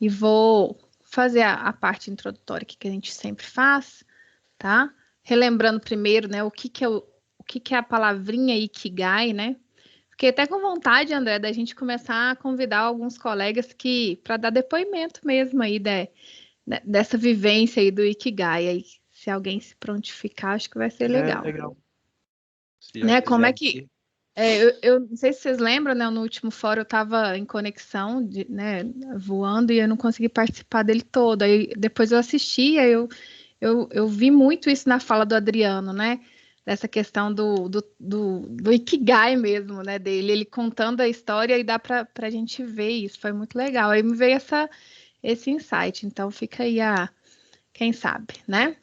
e vou fazer a parte introdutória que a gente sempre faz, tá? Relembrando primeiro, né, o que é a palavrinha Ikigai, né? Fiquei até com vontade, André, da gente começar a convidar alguns colegas para dar depoimento mesmo aí dessa vivência aí do Ikigai. Aí, se alguém se prontificar, acho que vai ser legal. Legal. Se já Né? Como é quiser que... eu não sei se vocês lembram, né? No último fórum eu estava em conexão, né, voando, e eu não consegui participar dele todo. Aí depois eu assisti, aí eu vi muito isso na fala do Adriano, né? Dessa questão do Ikigai mesmo, né? Dele, ele contando a história e dá para a gente ver isso. Foi muito legal. Aí me veio esse insight. Então fica aí quem sabe, né?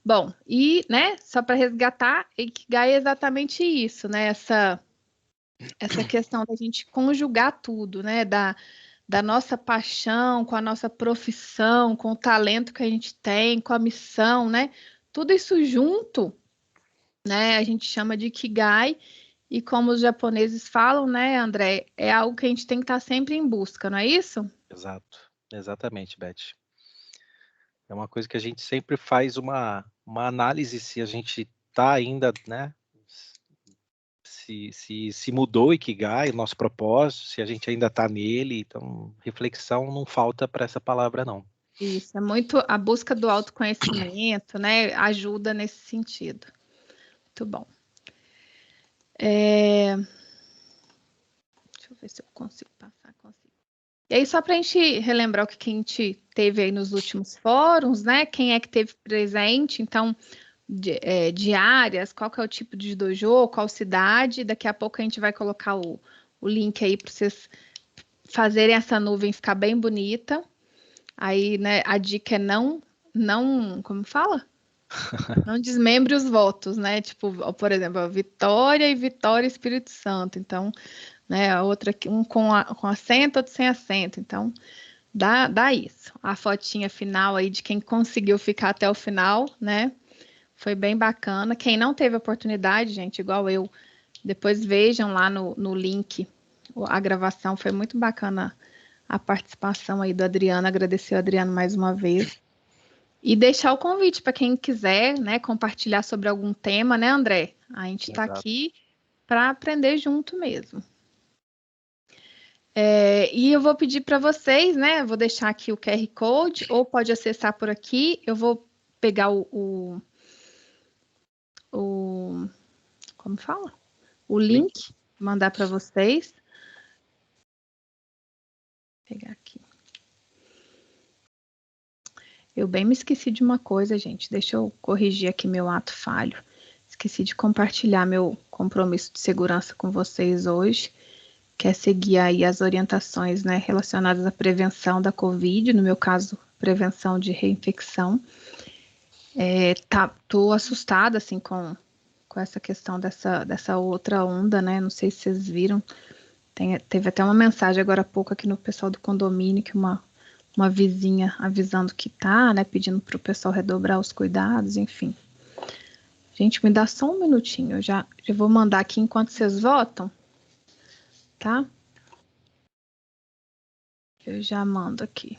Bom, e, né, só para resgatar, Ikigai é exatamente isso, né? Essa questão da gente conjugar tudo, né? Da nossa paixão, com a nossa profissão, com o talento que a gente tem, com a missão, né? Tudo isso junto, né? A gente chama de Ikigai, e como os japoneses falam, né, André, é algo que a gente tem que estar sempre em busca, não é isso? Exato, exatamente, Beth. É uma coisa que a gente sempre faz uma análise se a gente está ainda, né? Se mudou o Ikigai, o nosso propósito, se a gente ainda está nele. Então, reflexão não falta para essa palavra, não. Isso, é muito a busca do autoconhecimento, né? Ajuda nesse sentido. Muito bom. Deixa eu ver se eu consigo passar. Consigo. E aí, só para a gente relembrar o que a gente teve aí nos últimos fóruns, né? Quem é que teve presente, então, de áreas, qual que é o tipo de dojo, qual cidade. Daqui a pouco a gente vai colocar o link aí para vocês fazerem essa nuvem ficar bem bonita. Aí, né, a dica é não, como fala? Não desmembre os votos, né? Tipo, por exemplo, Vitória e Vitória Espírito Santo. Então, né, a outra um com acento, outro sem acento. Então, dá isso. A fotinha final aí de quem conseguiu ficar até o final, né? Foi bem bacana. Quem não teve oportunidade, gente, igual eu, depois vejam lá no link a gravação. Foi muito bacana a participação aí do Adriano. Agradecer o Adriano mais uma vez. E deixar o convite para quem quiser, né, compartilhar sobre algum tema, né, André? A gente está aqui para aprender junto mesmo. E eu vou pedir para vocês, né? Vou deixar aqui o QR Code, ou pode acessar por aqui. Eu vou pegar como fala? O link, mandar para vocês. Vou pegar aqui. Eu bem me esqueci de uma coisa, gente. Deixa eu corrigir aqui meu ato falho. Esqueci de compartilhar meu compromisso de segurança com vocês hoje, que é seguir aí as orientações, né, relacionadas à prevenção da Covid, no meu caso, prevenção de reinfecção. Tô assustada, assim, com essa questão dessa outra onda, né, não sei se vocês viram, teve até uma mensagem agora há pouco aqui no pessoal do condomínio, que uma vizinha avisando que né, pedindo para o pessoal redobrar os cuidados, enfim. Gente, me dá só um minutinho, eu já vou mandar aqui enquanto vocês votam, tá? Eu já mando aqui.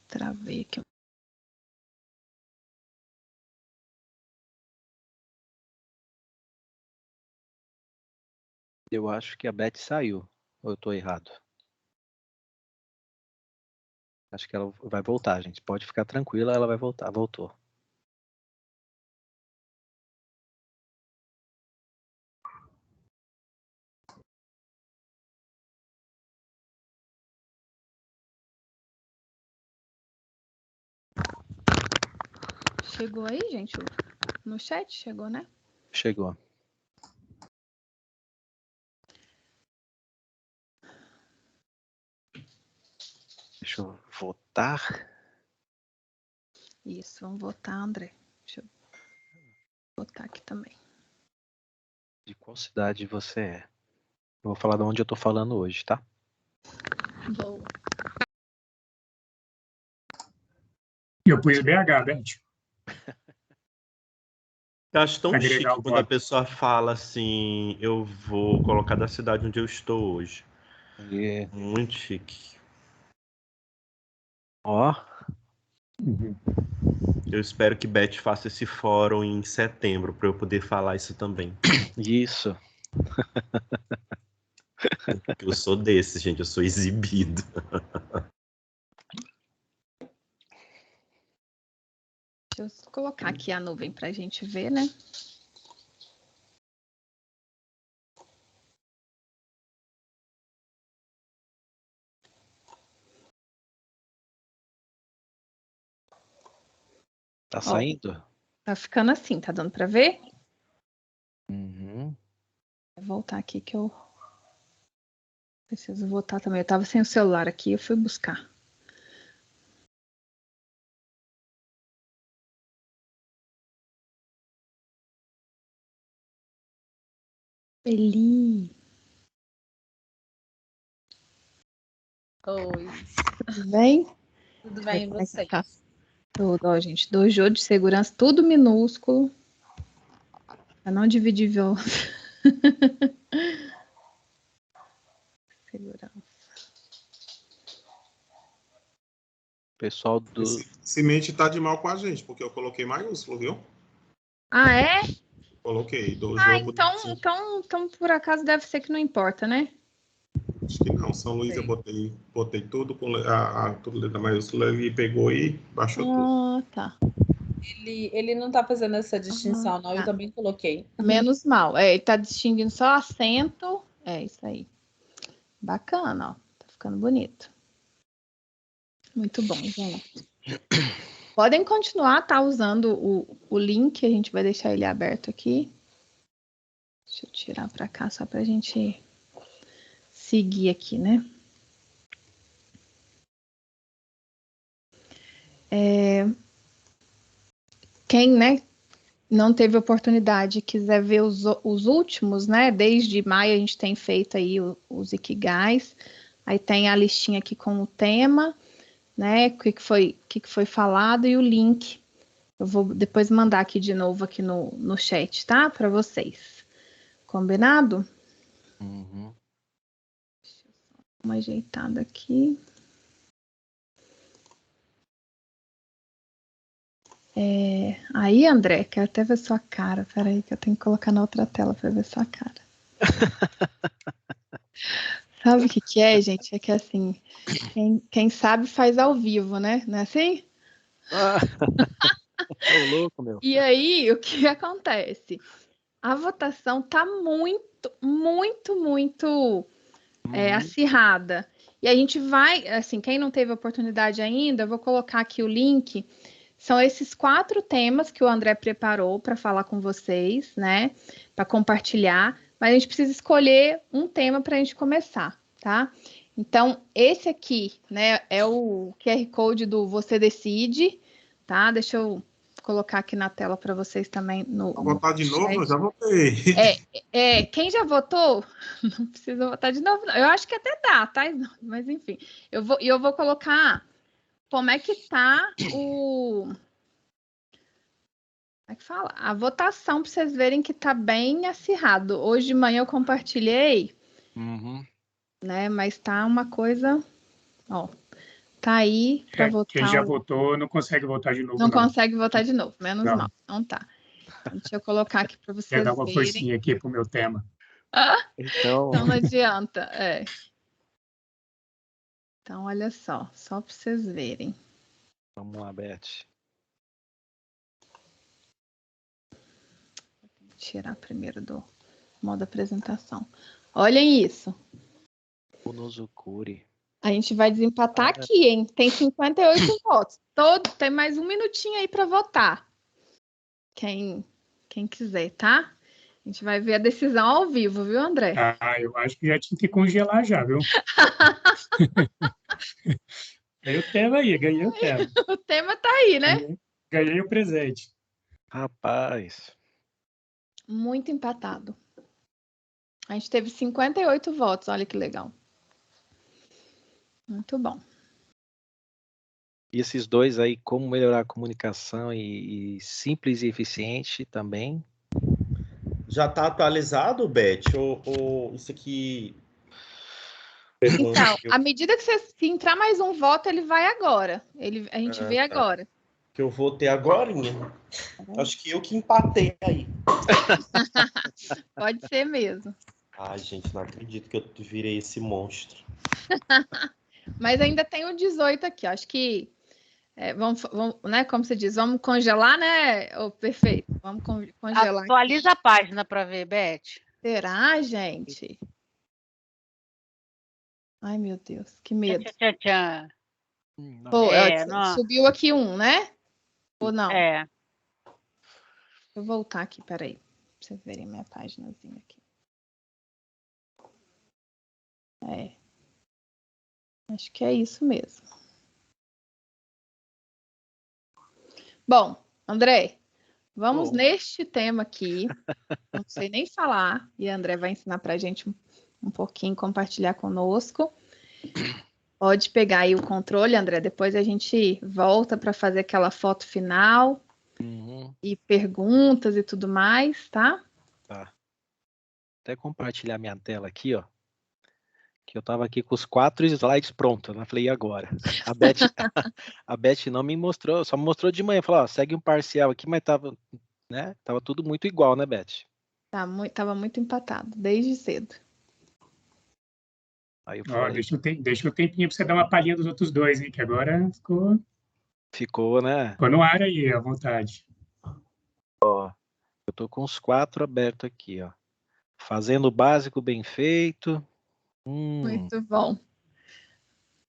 Travei aqui. Eu acho que a Beth saiu, ou eu estou errado? Acho que ela vai voltar, gente. Pode ficar tranquila, ela vai voltar. Voltou. Chegou aí, gente? No chat chegou, né? Chegou. Deixa eu votar. Isso, vamos votar, André. Deixa eu botar aqui também. De qual cidade você é? Eu vou falar de onde eu tô falando hoje, tá? Boa. Eu pus BH, Beth. Eu acho tão Agregar chique o quando a voto. pessoa fala assim, eu vou colocar da cidade onde eu estou hoje. E, Muito chique. ó, Uhum. Eu espero que Beth faça esse fórum em setembro para eu poder falar isso também. isso. Porque eu sou desse, gente, eu sou exibido. Deixa eu colocar aqui a nuvem para a gente ver, né? Tá saindo? Tá ficando assim, tá dando para ver? Uhum. Vou voltar aqui que eu preciso voltar também. Eu tava sem o celular aqui, eu fui buscar. Eli. Oi, Tudo bem? tudo bem, e Como é que você? tá? Tudo, ó, gente. Dojo de segurança, tudo minúsculo. Pra não dividir violão. Segurança. Pessoal do. Esse Semente tá de mal com a gente, porque eu coloquei maiúsculo, viu? Ah, é? Coloquei do Ah, jogo. então por acaso deve ser que não importa, né? Acho que não. São Luís eu botei tudo com tudo letra maiúscula, ele pegou e baixou tudo. Ah, tá. Ele não tá fazendo essa distinção, não. Eu tá. também coloquei. Menos mal. É, ele tá distinguindo só acento. É isso aí. Bacana, ó. Tá ficando bonito. Muito bom, gente. Podem continuar, tá? Usando o link, a gente vai deixar ele aberto aqui. Deixa eu tirar para cá só para a gente seguir aqui, né? Quem, né, não teve oportunidade, quiser ver os últimos, né? Desde maio a gente tem feito aí os Ikigais. Aí tem a listinha aqui com o tema, né? O que foi falado e o link. Eu vou depois mandar aqui de novo aqui no chat, tá? Para vocês. Combinado? Uhum. Deixa eu só dar uma ajeitada aqui. Aí, André, quero até ver sua cara. Peraí, que eu tenho que colocar na outra tela para ver sua cara. Sabe o que é, gente? É que assim, quem sabe faz ao vivo, né? Não é assim? Ah, ô louco, meu. E aí, o que acontece? A votação tá muito, muito, muito acirrada. E a gente vai, assim, quem não teve oportunidade ainda, eu vou colocar aqui o link. São esses 4 temas que o André preparou para falar com vocês, né? Para compartilhar. Mas a gente precisa escolher um tema para a gente começar, tá? Então, esse aqui, né, é o QR Code do Você Decide, tá? Deixa eu colocar aqui na tela para vocês também no Votar de novo? Eu chat. já votei. Quem já votou, não precisa votar de novo, não. Eu acho que até dá, tá? Mas enfim, eu vou colocar como é que tá como é que fala? A votação para vocês verem que tá bem acirrado. Hoje de manhã eu compartilhei, Uhum. né? Mas tá uma coisa, ó, tá aí para votar. Quem já votou não consegue votar de novo, não consegue votar de novo, menos Não. mal. Não tá. Então, deixa eu colocar aqui para Quer vocês dar uma verem. forcinha aqui pro meu tema. Então, Então não adianta, Então, olha só para vocês verem. vamos lá, Beth. Tirar primeiro do modo apresentação. Olhem isso. O Nozukuri. A gente vai desempatar aqui, hein? Tem 58 votos. Tem mais um minutinho aí para votar. Quem quiser, tá? A gente vai ver a decisão ao vivo, viu, André? Eu acho que já tinha que congelar já, viu? Ganhei o tema aí, ganhei o tema. O tema tá aí, né? Ganhei o presente. Rapaz. Muito empatado. A gente teve 58 votos, olha que legal. Muito bom. E esses dois aí, como melhorar a comunicação e simples e eficiente também. Já está atualizado, Beth? Ou isso aqui... Então, à medida que se entrar mais um voto, ele vai agora. A gente vê tá. agora. Que eu vou ter agorinha. Acho que eu que empatei aí. Pode ser mesmo. Ai, gente, não acredito que eu virei esse monstro. Mas ainda tem o 18 aqui. Acho que vamos, né? Como você diz, vamos congelar, né? Perfeito. Vamos congelar. Atualiza a página para ver, Beth. Será, gente? Ai, meu Deus, que medo. Tchan, tchan. Pô, subiu aqui um, né? Ou não? É. Vou voltar aqui, peraí. Pra vocês verem minha paginazinha aqui. Acho que é isso mesmo. Bom, André, vamos neste tema aqui. Não sei nem falar. E a André vai ensinar pra gente um pouquinho, compartilhar conosco. Pode pegar aí o controle, André. Depois a gente volta para fazer aquela foto final. E perguntas e tudo mais, tá? Tá. Até compartilhar minha tela aqui, ó. Que eu tava aqui com os 4 slides prontos, né? Falei, e agora? A Beth não me mostrou, só me mostrou de manhã. Falou, ó, segue um parcial aqui, mas tava, né? Tava tudo muito igual, né, Beth? Tava muito empatado, desde cedo. Aí eu falei, deixa um tempinho para você dar uma palhinha dos outros dois, hein? Que agora ficou, né? Ficou no ar aí, à vontade. Ó, eu tô com os 4 abertos aqui, ó. Fazendo o básico bem feito. Muito bom.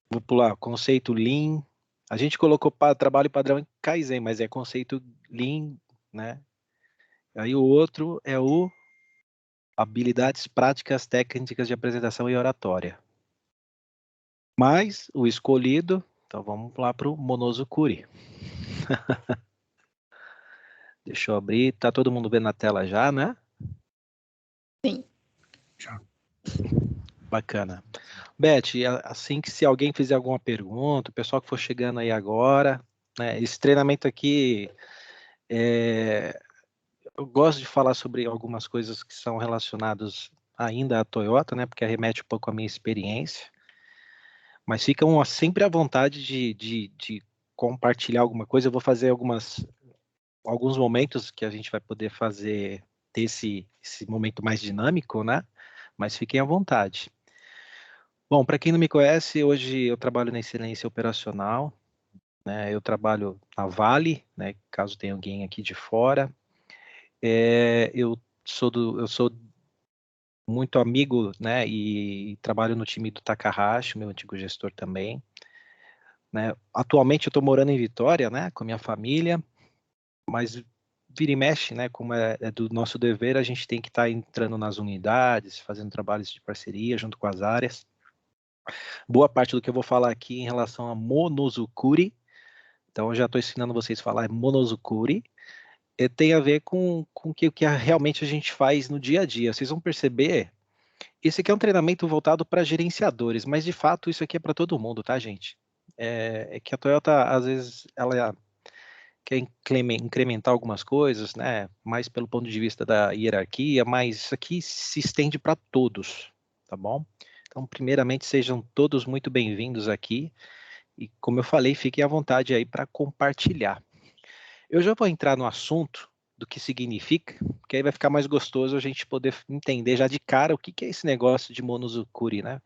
Vou pular, conceito Lean. A gente colocou trabalho padrão em Kaizen, mas é conceito Lean, né? Aí o outro é o habilidades práticas técnicas de apresentação e oratória. Mas o escolhido, então vamos lá para o Monozukuri. Deixa eu abrir, tá todo mundo vendo na tela já, né? Sim. Já. Bacana. Beth, assim que se alguém fizer alguma pergunta, o pessoal que for chegando aí agora, né, esse treinamento aqui, eu gosto de falar sobre algumas coisas que são relacionadas ainda à Toyota, né, porque remete um pouco à minha experiência, mas ficam sempre à vontade de compartilhar alguma coisa. Eu vou fazer alguns momentos que a gente vai poder ter esse momento mais dinâmico, né, mas fiquem à vontade. Bom, para quem não me conhece, hoje eu trabalho na excelência operacional, né? Eu trabalho na Vale, né? Caso tenha alguém aqui de fora. Eu sou muito amigo, né? E trabalho no time do Takahashi, meu antigo gestor também, né? Atualmente eu estou morando em Vitória, né? Com a minha família, mas vira e mexe, né? Como é do nosso dever, a gente tem que estar entrando nas unidades, fazendo trabalhos de parceria junto com as áreas. Boa parte do que eu vou falar aqui em relação a Monozukuri, então eu já estou ensinando vocês a falar Monozukuri, tem a ver com o que realmente a gente faz no dia a dia. Vocês vão perceber, esse aqui é um treinamento voltado para gerenciadores, mas de fato isso aqui é para todo mundo, tá, gente? É que a Toyota, às vezes, ela quer incrementar algumas coisas, né? Mais pelo ponto de vista da hierarquia, mas isso aqui se estende para todos, tá bom? Então, primeiramente, sejam todos muito bem-vindos aqui. E, como eu falei, fiquem à vontade aí para compartilhar. Eu já vou entrar no assunto do que significa, porque aí vai ficar mais gostoso a gente poder entender já de cara o que é esse negócio de Monozukuri, né?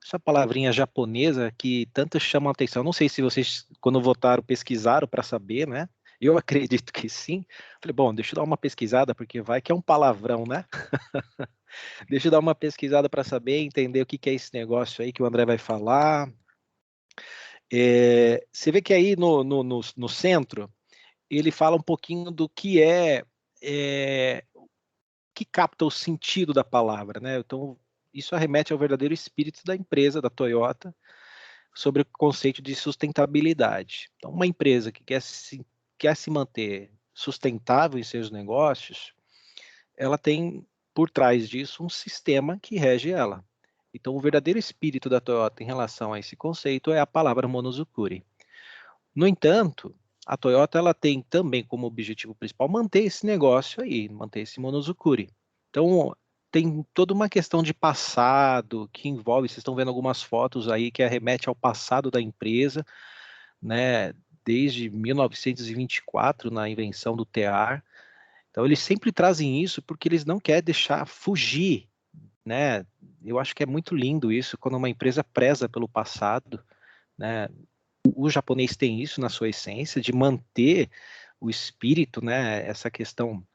Essa palavrinha japonesa que tanto chama a atenção. Não sei se vocês, quando votaram, pesquisaram para saber, né? Eu acredito que sim. Falei, bom, deixa eu dar uma pesquisada, porque vai que é um palavrão, né? Deixa eu dar uma pesquisada para saber, entender o que é esse negócio aí que o André vai falar. Você vê que aí no centro, ele fala um pouquinho do que que capta o sentido da palavra, né? Então, isso arremete ao verdadeiro espírito da empresa, da Toyota, sobre o conceito de sustentabilidade. Então, uma empresa que quer se manter sustentável em seus negócios, ela tem por trás disso um sistema que rege ela. Então, o verdadeiro espírito da Toyota em relação a esse conceito é a palavra Monozukuri. No entanto, a Toyota ela tem também como objetivo principal manter esse negócio aí, manter esse Monozukuri. Então, tem toda uma questão de passado que envolve, vocês estão vendo algumas fotos aí que remete ao passado da empresa, né, desde 1924, na invenção do tear. Então, eles sempre trazem isso porque eles não querem deixar fugir, né? Eu acho que é muito lindo isso, quando uma empresa preza pelo passado, né? O japonês tem isso na sua essência, de manter o espírito, né? Essa questão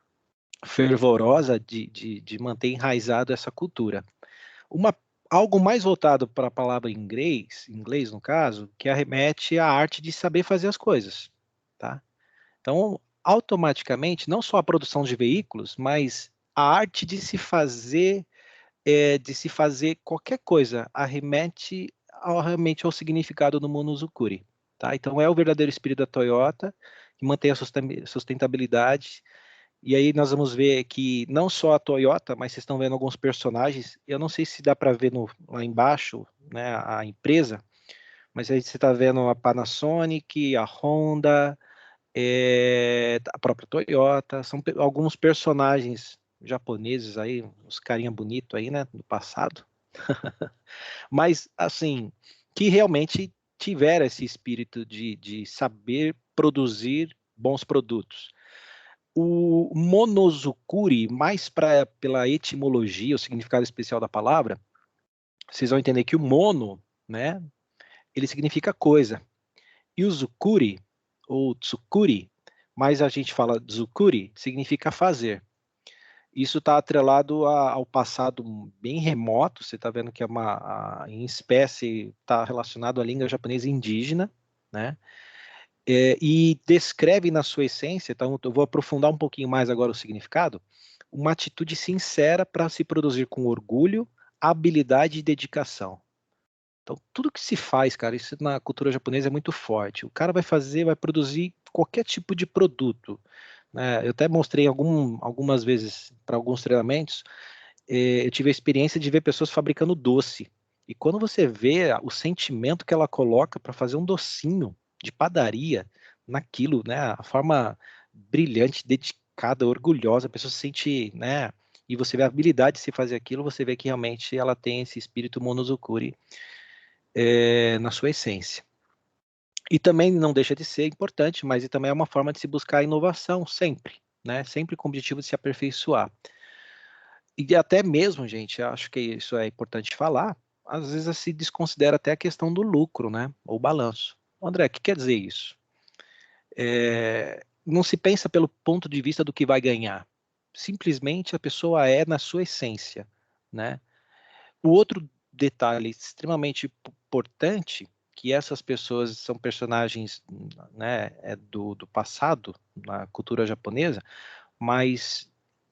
fervorosa de manter enraizado essa cultura. Algo mais voltado para a palavra inglês no caso, que arremete à arte de saber fazer as coisas, tá? Então, automaticamente, não só a produção de veículos, mas a arte de se fazer qualquer coisa arremete realmente ao significado do Monozukuri, tá? Então, é o verdadeiro espírito da Toyota, que mantém a sustentabilidade. E aí nós vamos ver que não só a Toyota, mas vocês estão vendo alguns personagens. Eu não sei se dá para ver lá embaixo, né, a empresa, mas aí você está vendo a Panasonic, a Honda, a própria Toyota. São alguns personagens japoneses aí, uns carinha bonito aí, né, do passado. Mas, assim, que realmente tiveram esse espírito de saber produzir bons produtos. O Monozukuri, mais pela etimologia, o significado especial da palavra, vocês vão entender que o mono, né, ele significa coisa. E o zukuri, ou tsukuri, mas a gente fala zukuri, significa fazer. Isso está atrelado ao passado bem remoto, você está vendo que em espécie está relacionado à língua japonesa indígena, né? E descreve na sua essência, então eu vou aprofundar um pouquinho mais agora o significado, uma atitude sincera para se produzir com orgulho, habilidade e dedicação. Então, tudo que se faz, cara, isso na cultura japonesa é muito forte. O cara vai produzir qualquer tipo de produto, né? Eu até mostrei algumas vezes para alguns treinamentos, eu tive a experiência de ver pessoas fabricando doce. E quando você vê o sentimento que ela coloca para fazer um docinho de padaria naquilo, né? A forma brilhante, dedicada, orgulhosa, a pessoa se sente, né? E você vê a habilidade de se fazer aquilo, você vê que realmente ela tem esse espírito Monozukuri na sua essência. E também não deixa de ser importante, mas também é uma forma de se buscar inovação sempre, né? Sempre com o objetivo de se aperfeiçoar. E até mesmo, gente, acho que isso é importante falar, às vezes se desconsidera até a questão do lucro, né? Ou balanço. André, o que quer dizer isso? Não se pensa pelo ponto de vista do que vai ganhar. Simplesmente a pessoa é na sua essência, né? O outro detalhe extremamente importante, que essas pessoas são personagens, né, do passado, na cultura japonesa, mas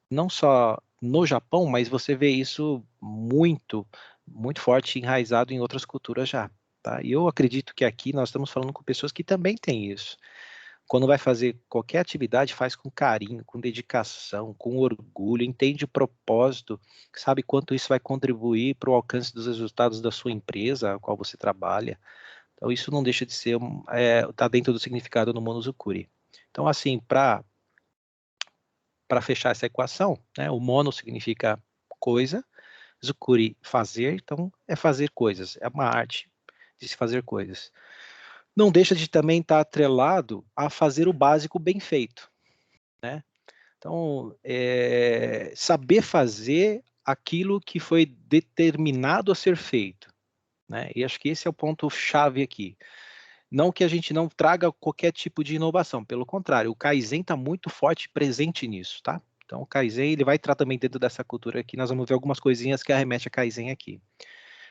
não só no Japão, mas você vê isso muito, muito forte, enraizado em outras culturas já, tá? E eu acredito que aqui nós estamos falando com pessoas que também têm isso. Quando vai fazer qualquer atividade, faz com carinho, com dedicação, com orgulho, entende o propósito, sabe quanto isso vai contribuir para o alcance dos resultados da sua empresa, a qual você trabalha. Então, isso não deixa de ser, tá dentro do significado no Monozukuri. Então, assim, para fechar essa equação, né, o mono significa coisa, zukuri, fazer, então é fazer coisas, é uma arte de se fazer coisas. Não deixa de também estar atrelado a fazer o básico bem feito, né? Então, saber fazer aquilo que foi determinado a ser feito, né? E acho que esse é o ponto-chave aqui. Não que a gente não traga qualquer tipo de inovação, pelo contrário, o Kaizen está muito forte presente nisso, tá? Então, o Kaizen ele vai entrar também dentro dessa cultura aqui, nós vamos ver algumas coisinhas que arremete a Kaizen aqui.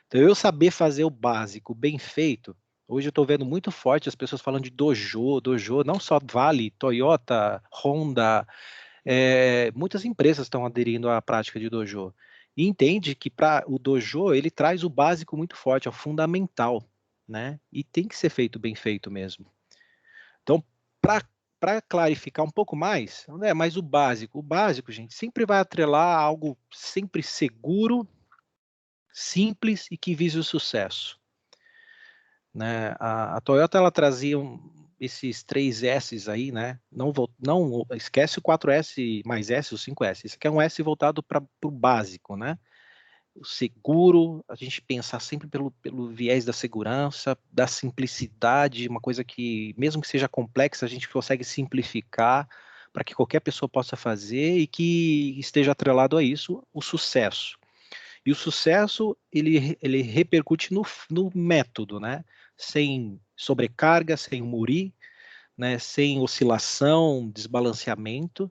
Então, eu saber fazer o básico bem feito, hoje eu estou vendo muito forte as pessoas falando de dojo, não só Vale, Toyota, Honda, muitas empresas estão aderindo à prática de dojo. E entende que para o dojo, ele traz o básico muito forte, é o fundamental, né? E tem que ser feito bem feito mesmo. Então, para clarificar um pouco mais, mas o básico, gente, sempre vai atrelar a algo sempre seguro, simples e que vise o sucesso, né? A Toyota ela trazia esses 3 S's aí, né? Não esquece o 4S mais S, o 5S. Isso aqui é um S voltado para o básico, né? O seguro, a gente pensar sempre pelo viés da segurança, da simplicidade, uma coisa que, mesmo que seja complexa, a gente consegue simplificar para que qualquer pessoa possa fazer e que esteja atrelado a isso o sucesso. E o sucesso, ele repercute no método, né? Sem sobrecarga, sem muri, né? Sem oscilação, desbalanceamento,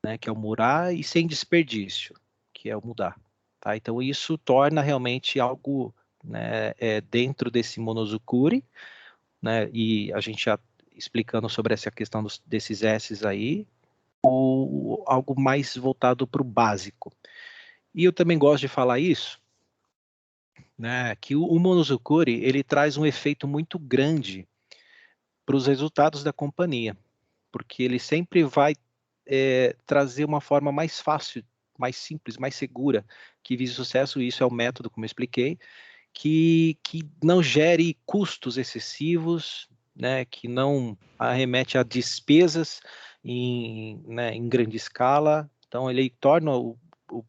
né? Que é o murar, e sem desperdício, que é o mudar. Tá? Então, isso torna realmente algo, né, dentro desse Monozukuri, né, e a gente já explicando sobre essa questão desses S's aí, algo mais voltado para o básico. E eu também gosto de falar isso, né, que o Monozukuri, ele traz um efeito muito grande para os resultados da companhia, porque ele sempre vai trazer uma forma mais fácil, mais simples, mais segura, que vise sucesso. Isso é o método, como eu expliquei, que não gere custos excessivos, né, que não arremete a despesas em grande escala. Então, ele torna o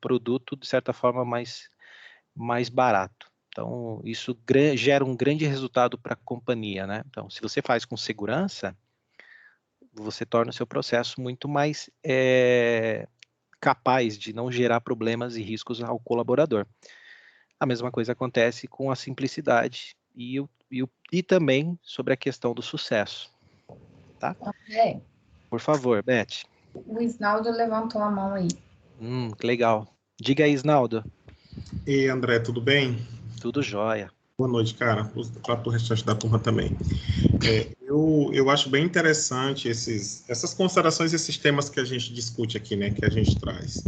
produto, de certa forma, mais barato. Então, isso gera um grande resultado para a companhia, né? Então, se você faz com segurança, você torna o seu processo muito mais capaz de não gerar problemas e riscos ao colaborador. A mesma coisa acontece com a simplicidade e também sobre a questão do sucesso. Tá? Ok. Por favor, Beth. O Isnaldo levantou a mão aí. Que legal. Diga aí, Isnaldo. E André, tudo bem? Tudo jóia. Boa noite, cara. Para o restante da turma também. Eu acho bem interessante essas considerações, esses temas que a gente discute aqui, né, que a gente traz.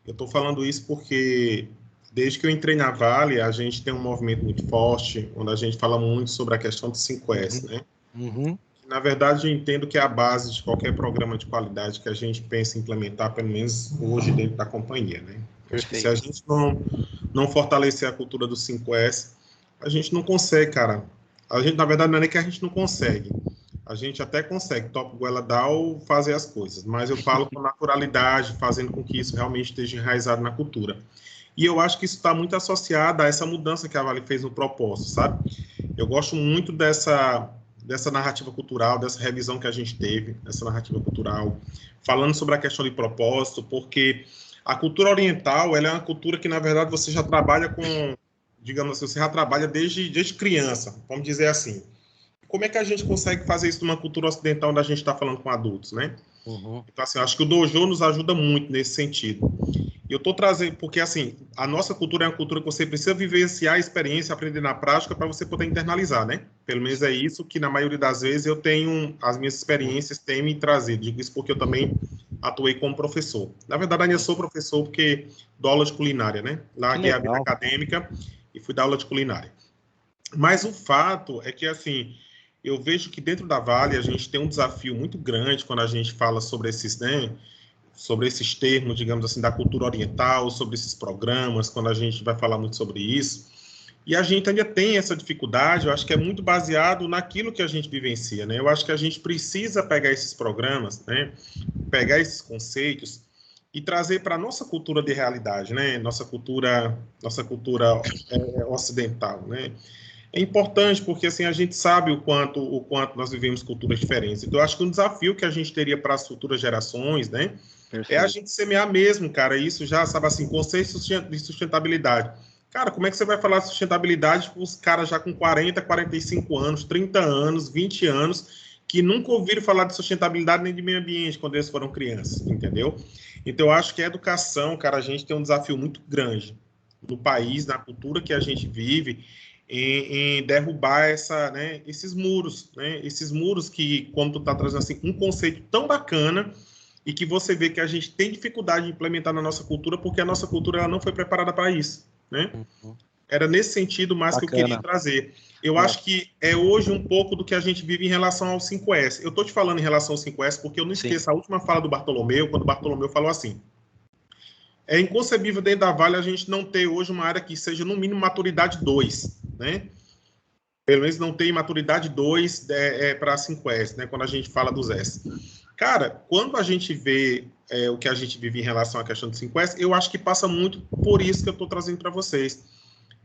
Eu estou falando isso porque, desde que eu entrei na Vale, a gente tem um movimento muito forte, onde a gente fala muito sobre a questão do 5S, né? Na verdade, eu entendo que é a base de qualquer programa de qualidade que a gente pensa em implementar, pelo menos hoje, dentro da companhia, né? Acho que se a gente não fortalecer a cultura do 5S, a gente não consegue, cara. Na verdade, não é nem que a gente não consegue. A gente até consegue, topa goela down, fazer as coisas. Mas eu falo com naturalidade, fazendo com que isso realmente esteja enraizado na cultura. E eu acho que isso está muito associado a essa mudança que a Vale fez no propósito, sabe? Eu gosto muito dessa narrativa cultural, dessa revisão que a gente teve, dessa narrativa cultural, falando sobre a questão de propósito, porque a cultura oriental, ela é uma cultura que, na verdade, você já trabalha com, digamos assim, você já trabalha desde criança, vamos dizer assim. Como é que a gente consegue fazer isso numa cultura ocidental onde a gente está falando com adultos, né? Então, assim, eu acho que o Dojo nos ajuda muito nesse sentido. E eu estou trazendo, porque, assim, a nossa cultura é uma cultura que você precisa vivenciar a experiência, aprender na prática para você poder internalizar, né? Pelo menos é isso que, na maioria das vezes, eu tenho, as minhas experiências têm me trazido. Digo isso porque eu também atuei como professor. Na verdade, ainda sou professor porque dou aula de culinária, né? Larguei a vida acadêmica e fui dar aula de culinária. Mas o fato é que, assim, eu vejo que dentro da Vale a gente tem um desafio muito grande quando a gente fala sobre esses, né, sobre esses termos, digamos assim, da cultura oriental, sobre esses programas, quando a gente vai falar muito sobre isso. E a gente ainda tem essa dificuldade, eu acho que é muito baseado naquilo que a gente vivencia, né? Eu acho que a gente precisa pegar esses programas, né, pegar esses conceitos e trazer para a nossa cultura de realidade, né? Nossa cultura ocidental, né? É importante porque, assim, a gente sabe o quanto nós vivemos culturas diferentes. Então, eu acho que um desafio que a gente teria para as futuras gerações, né, é a gente semear mesmo, cara, isso já, sabe assim, conceito de sustentabilidade. Cara, como é que você vai falar de sustentabilidade com os caras já com 40, 45 anos, 30 anos, 20 anos, que nunca ouviram falar de sustentabilidade nem de meio ambiente quando eles foram crianças, entendeu? Então, eu acho que a educação, cara, a gente tem um desafio muito grande no país, na cultura que a gente vive, em derrubar esses muros, né? Esses muros que, como tu está trazendo assim, um conceito tão bacana e que você vê que a gente tem dificuldade de implementar na nossa cultura porque a nossa cultura ela não foi preparada para isso, né? Era nesse sentido mais que eu queria trazer. Eu acho que é hoje um pouco do que a gente vive em relação ao 5S. Eu estou te falando em relação ao 5S porque eu não esqueço a última fala do Bartolomeu, quando o Bartolomeu falou assim: é inconcebível dentro da Vale a gente não ter hoje uma área que seja, no mínimo, maturidade 2, né? pelo menos não tem maturidade 2 para 5S, né? Quando a gente fala dos S. Cara, quando a gente vê o que a gente vive em relação à questão do 5S, eu acho que passa muito por isso que eu estou trazendo para vocês.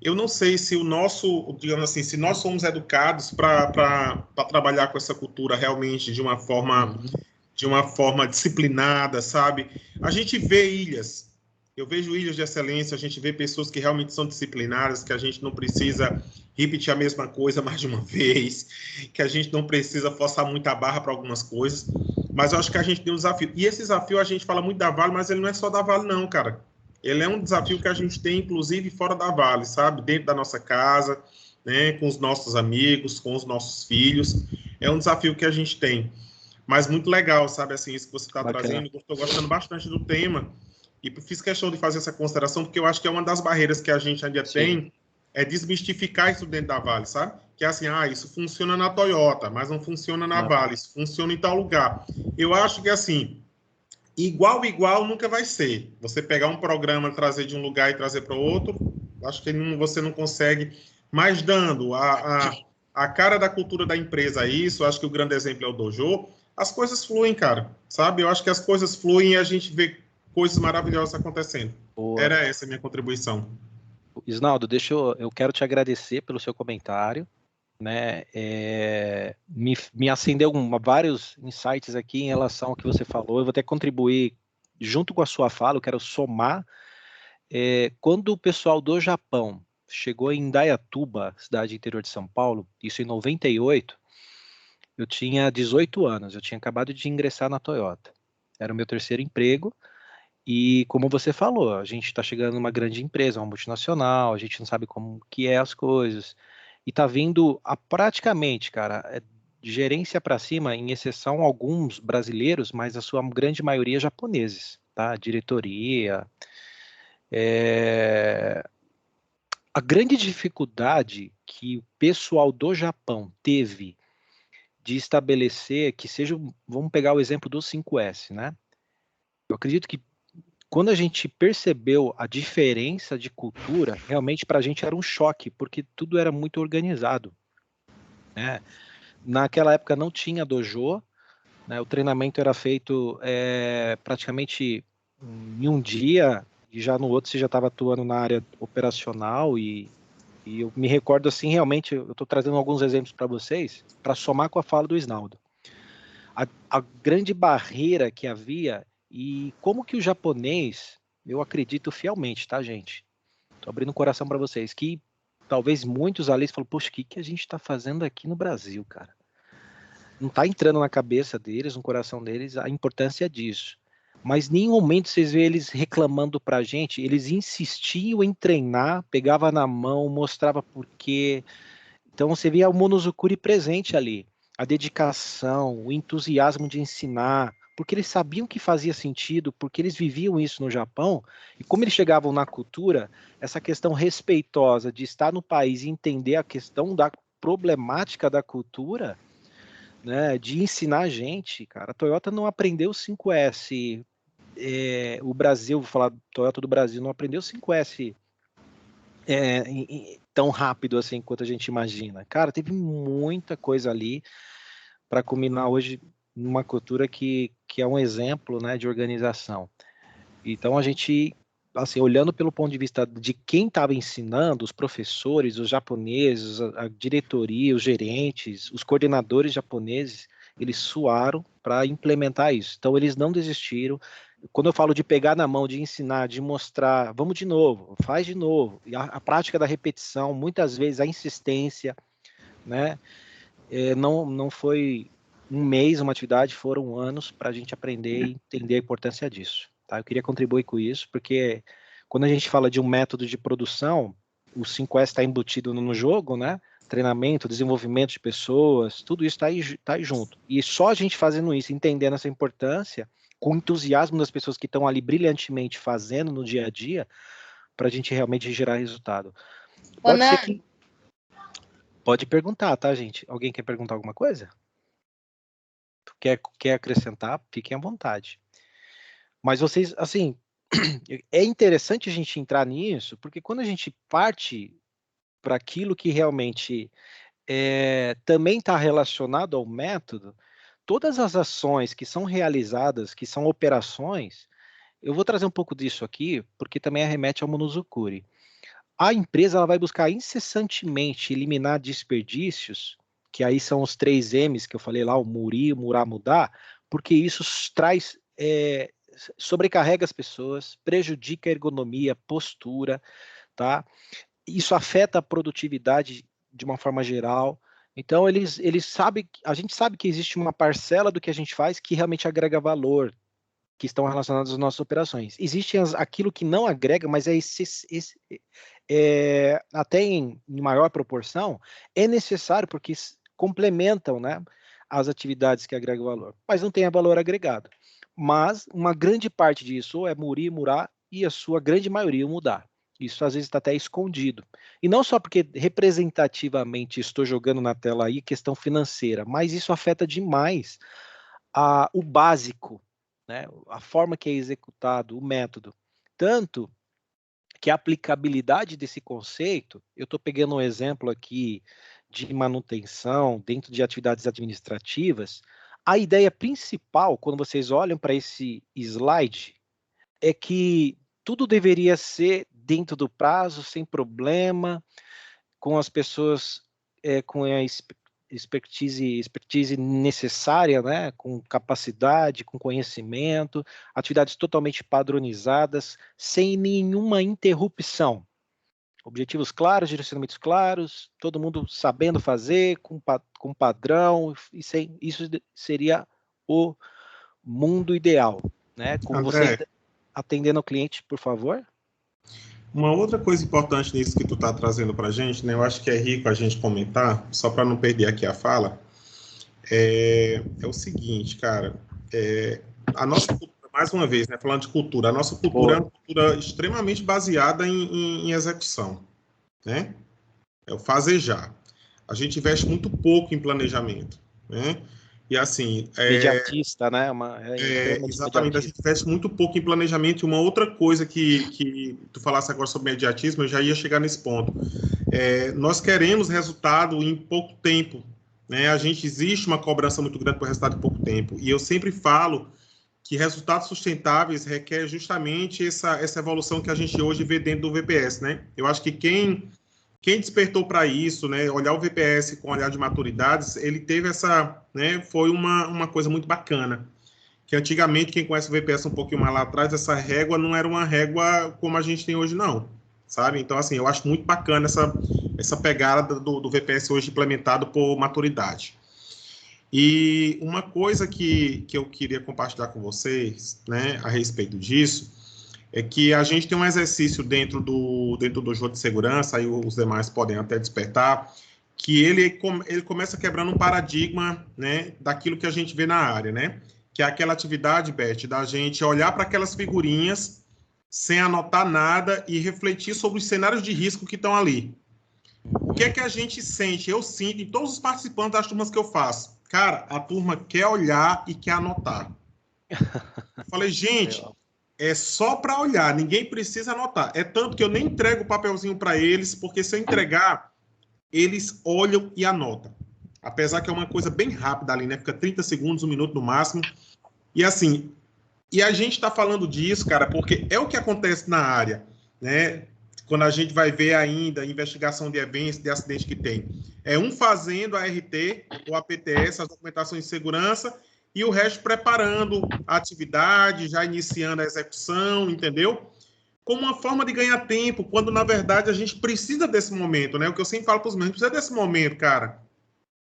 Eu não sei se o nosso, digamos assim, se nós somos educados para trabalhar com essa cultura realmente de uma forma disciplinada, sabe? A gente vê ilhas, eu vejo ilhas de excelência, a gente vê pessoas que realmente são disciplinadas, que a gente não precisa repetir a mesma coisa mais de uma vez, que a gente não precisa forçar muita barra para algumas coisas, mas eu acho que a gente tem um desafio. E esse desafio, a gente fala muito da Vale, mas ele não é só da Vale, não, cara. Ele é um desafio que a gente tem, inclusive, fora da Vale, sabe? Dentro da nossa casa, né? Com os nossos amigos, com os nossos filhos. É um desafio que a gente tem. Mas muito legal, sabe? Assim, isso que você está trazendo. Estou gostando bastante do tema. E fiz questão de fazer essa consideração, porque eu acho que é uma das barreiras que a gente ainda tem, é desmistificar isso dentro da Vale, sabe? Que é assim, isso funciona na Toyota, mas não funciona na Vale, isso funciona em tal lugar. Eu acho que, assim, igual nunca vai ser. Você pegar um programa, trazer de um lugar e trazer para o outro, acho que você não consegue. Mas dando a cara da cultura da empresa a isso, acho que o grande exemplo é o Dojo, as coisas fluem, cara, sabe? Eu acho que as coisas fluem e a gente vê coisas maravilhosas acontecendo. Boa. Era essa a minha contribuição. Isnaldo, eu quero te agradecer pelo seu comentário, né? Me acendeu vários insights aqui em relação ao que você falou. Eu vou até contribuir junto com a sua fala, eu quero somar. Quando o pessoal do Japão chegou em Indaiatuba, cidade interior de São Paulo, isso em 98, eu tinha 18 anos, eu tinha acabado de ingressar na Toyota. Era o meu terceiro emprego. E como você falou, a gente está chegando numa grande empresa, uma multinacional, a gente não sabe como que é as coisas. E está vindo praticamente, cara, de gerência para cima, em exceção alguns brasileiros, mas a sua grande maioria japoneses, tá? Diretoria. A grande dificuldade que o pessoal do Japão teve de estabelecer que seja, vamos pegar o exemplo do 5S, né? Eu acredito que quando a gente percebeu a diferença de cultura, realmente para a gente era um choque, porque tudo era muito organizado, né? Naquela época não tinha dojo, né? O treinamento era feito praticamente em um dia, e já no outro você já estava atuando na área operacional, e eu me recordo assim, realmente, eu estou trazendo alguns exemplos para vocês, para somar com a fala do Isnaldo. A grande barreira que havia, e como que o japonês, eu acredito fielmente, tá, gente? Tô abrindo o coração para vocês, que talvez muitos ali falam, poxa, o que a gente está fazendo aqui no Brasil, cara? Não tá entrando na cabeça deles, no coração deles, a importância disso. Mas em nenhum momento vocês vê eles reclamando pra gente, eles insistiam em treinar, pegava na mão, mostrava por quê. Então você via o Monozukuri presente ali, a dedicação, o entusiasmo de ensinar, porque eles sabiam que fazia sentido, porque eles viviam isso no Japão, e como eles chegavam na cultura, essa questão respeitosa de estar no país e entender a questão da problemática da cultura, né, de ensinar a gente, cara. A Toyota não aprendeu 5S, o Brasil, vou falar Toyota do Brasil, não aprendeu 5S tão rápido assim quanto a gente imagina. Cara, teve muita coisa ali para culminar hoje numa cultura que é um exemplo, né, de organização. Então a gente, assim, olhando pelo ponto de vista de quem estava ensinando, os professores, os japoneses, a diretoria, os gerentes, os coordenadores japoneses, eles suaram para implementar isso. Então eles não desistiram. Quando eu falo de pegar na mão, de ensinar, de mostrar, vamos de novo, faz de novo. E a prática da repetição, muitas vezes a insistência, né? Não foi um mês, uma atividade, foram anos para a gente aprender e entender a importância disso. Tá? Eu queria contribuir com isso, porque quando a gente fala de um método de produção, o 5S está embutido no jogo, né? Treinamento, desenvolvimento de pessoas, tudo isso tá aí junto. E só a gente fazendo isso, entendendo essa importância, com o entusiasmo das pessoas que estão ali brilhantemente fazendo no dia a dia, para a gente realmente gerar resultado. Pode ser que... Pode perguntar, tá, gente? Alguém quer perguntar alguma coisa? Quer acrescentar? Fiquem à vontade. Mas vocês, assim, é interessante a gente entrar nisso, porque quando a gente parte para aquilo que realmente também está relacionado ao método. Todas as ações que são realizadas, que são operações, eu vou trazer um pouco disso aqui, porque também remete ao Monozukuri. A empresa ela vai buscar incessantemente eliminar desperdícios, que aí são os 3 M's que eu falei lá, o muri, murar, mudar, porque isso traz, sobrecarrega as pessoas, prejudica a ergonomia, postura, tá? Isso afeta a produtividade de uma forma geral. Então, eles sabem, a gente sabe que existe uma parcela do que a gente faz que realmente agrega valor, que estão relacionados às nossas operações. Existe aquilo que não agrega, mas até em maior proporção, é necessário porque complementam, né, as atividades que agregam valor, mas não tem valor agregado. Mas uma grande parte disso é murir, murar, e a sua grande maioria mudar. Isso às vezes está até escondido. E não só porque representativamente estou jogando na tela aí questão financeira, mas isso afeta demais o básico, né? A forma que é executado, o método. Tanto que a aplicabilidade desse conceito, eu estou pegando um exemplo aqui de manutenção dentro de atividades administrativas, a ideia principal, quando vocês olham para esse slide, é que tudo deveria ser dentro do prazo, sem problema, com as pessoas com a expertise necessária, né, com capacidade, com conhecimento, atividades totalmente padronizadas, sem nenhuma interrupção. Objetivos claros, direcionamentos claros, todo mundo sabendo fazer, com padrão, isso seria o mundo ideal, né? Com André, você atendendo ao cliente, por favor. Uma outra coisa importante nisso que tu está trazendo para a gente, né? Eu acho que é rico a gente comentar, só para não perder aqui a fala, é o seguinte, cara, a nossa cultura, mais uma vez, né, falando de cultura, a nossa cultura é uma cultura extremamente baseada em execução, né? É o fazer já. A gente investe muito pouco em planejamento, né? E assim... Imediatista, né? Exatamente, a gente investe muito pouco em planejamento. E uma outra coisa que tu falasse agora sobre imediatismo, eu já ia chegar nesse ponto. Nós queremos resultado em pouco tempo, né? Existe uma cobrança muito grande por resultado em pouco tempo. E eu sempre falo que resultados sustentáveis requer justamente essa evolução que a gente hoje vê dentro do VPS, né? Eu acho que quem despertou para isso, né, olhar o VPS com olhar de maturidades, ele teve né, foi uma coisa muito bacana, que antigamente, quem conhece o VPS um pouquinho mais lá atrás, essa régua não era uma régua como a gente tem hoje, não, sabe? Então, assim, eu acho muito bacana essa pegada do VPS hoje implementado por maturidade. E uma coisa que eu queria compartilhar com vocês, né, a respeito disso, é que a gente tem um exercício dentro do jogo de segurança, aí os demais podem até despertar, que ele começa quebrando um paradigma, né, daquilo que a gente vê na área, né? Que é aquela atividade, Beth, da gente olhar para aquelas figurinhas sem anotar nada e refletir sobre os cenários de risco que estão ali. O que é que a gente sente? Eu sinto em todos os participantes das turmas que eu faço. Cara, a turma quer olhar e quer anotar. Eu falei, gente... É só para olhar, ninguém precisa anotar. É tanto que eu nem entrego o papelzinho para eles, porque se eu entregar, eles olham e anotam. Apesar que é uma coisa bem rápida ali, né? Fica 30 segundos, 1 minuto no máximo. E assim, a gente está falando disso, cara, porque é o que acontece na área, né? Quando a gente vai ver ainda a investigação de eventos, de acidentes que tem. É um fazendo a RT, ou a PTS, as documentações de segurança, e o resto preparando a atividade, já iniciando a execução, entendeu? Como uma forma de ganhar tempo, quando, na verdade, a gente precisa desse momento, né? O que eu sempre falo para os meus, precisa desse momento, cara,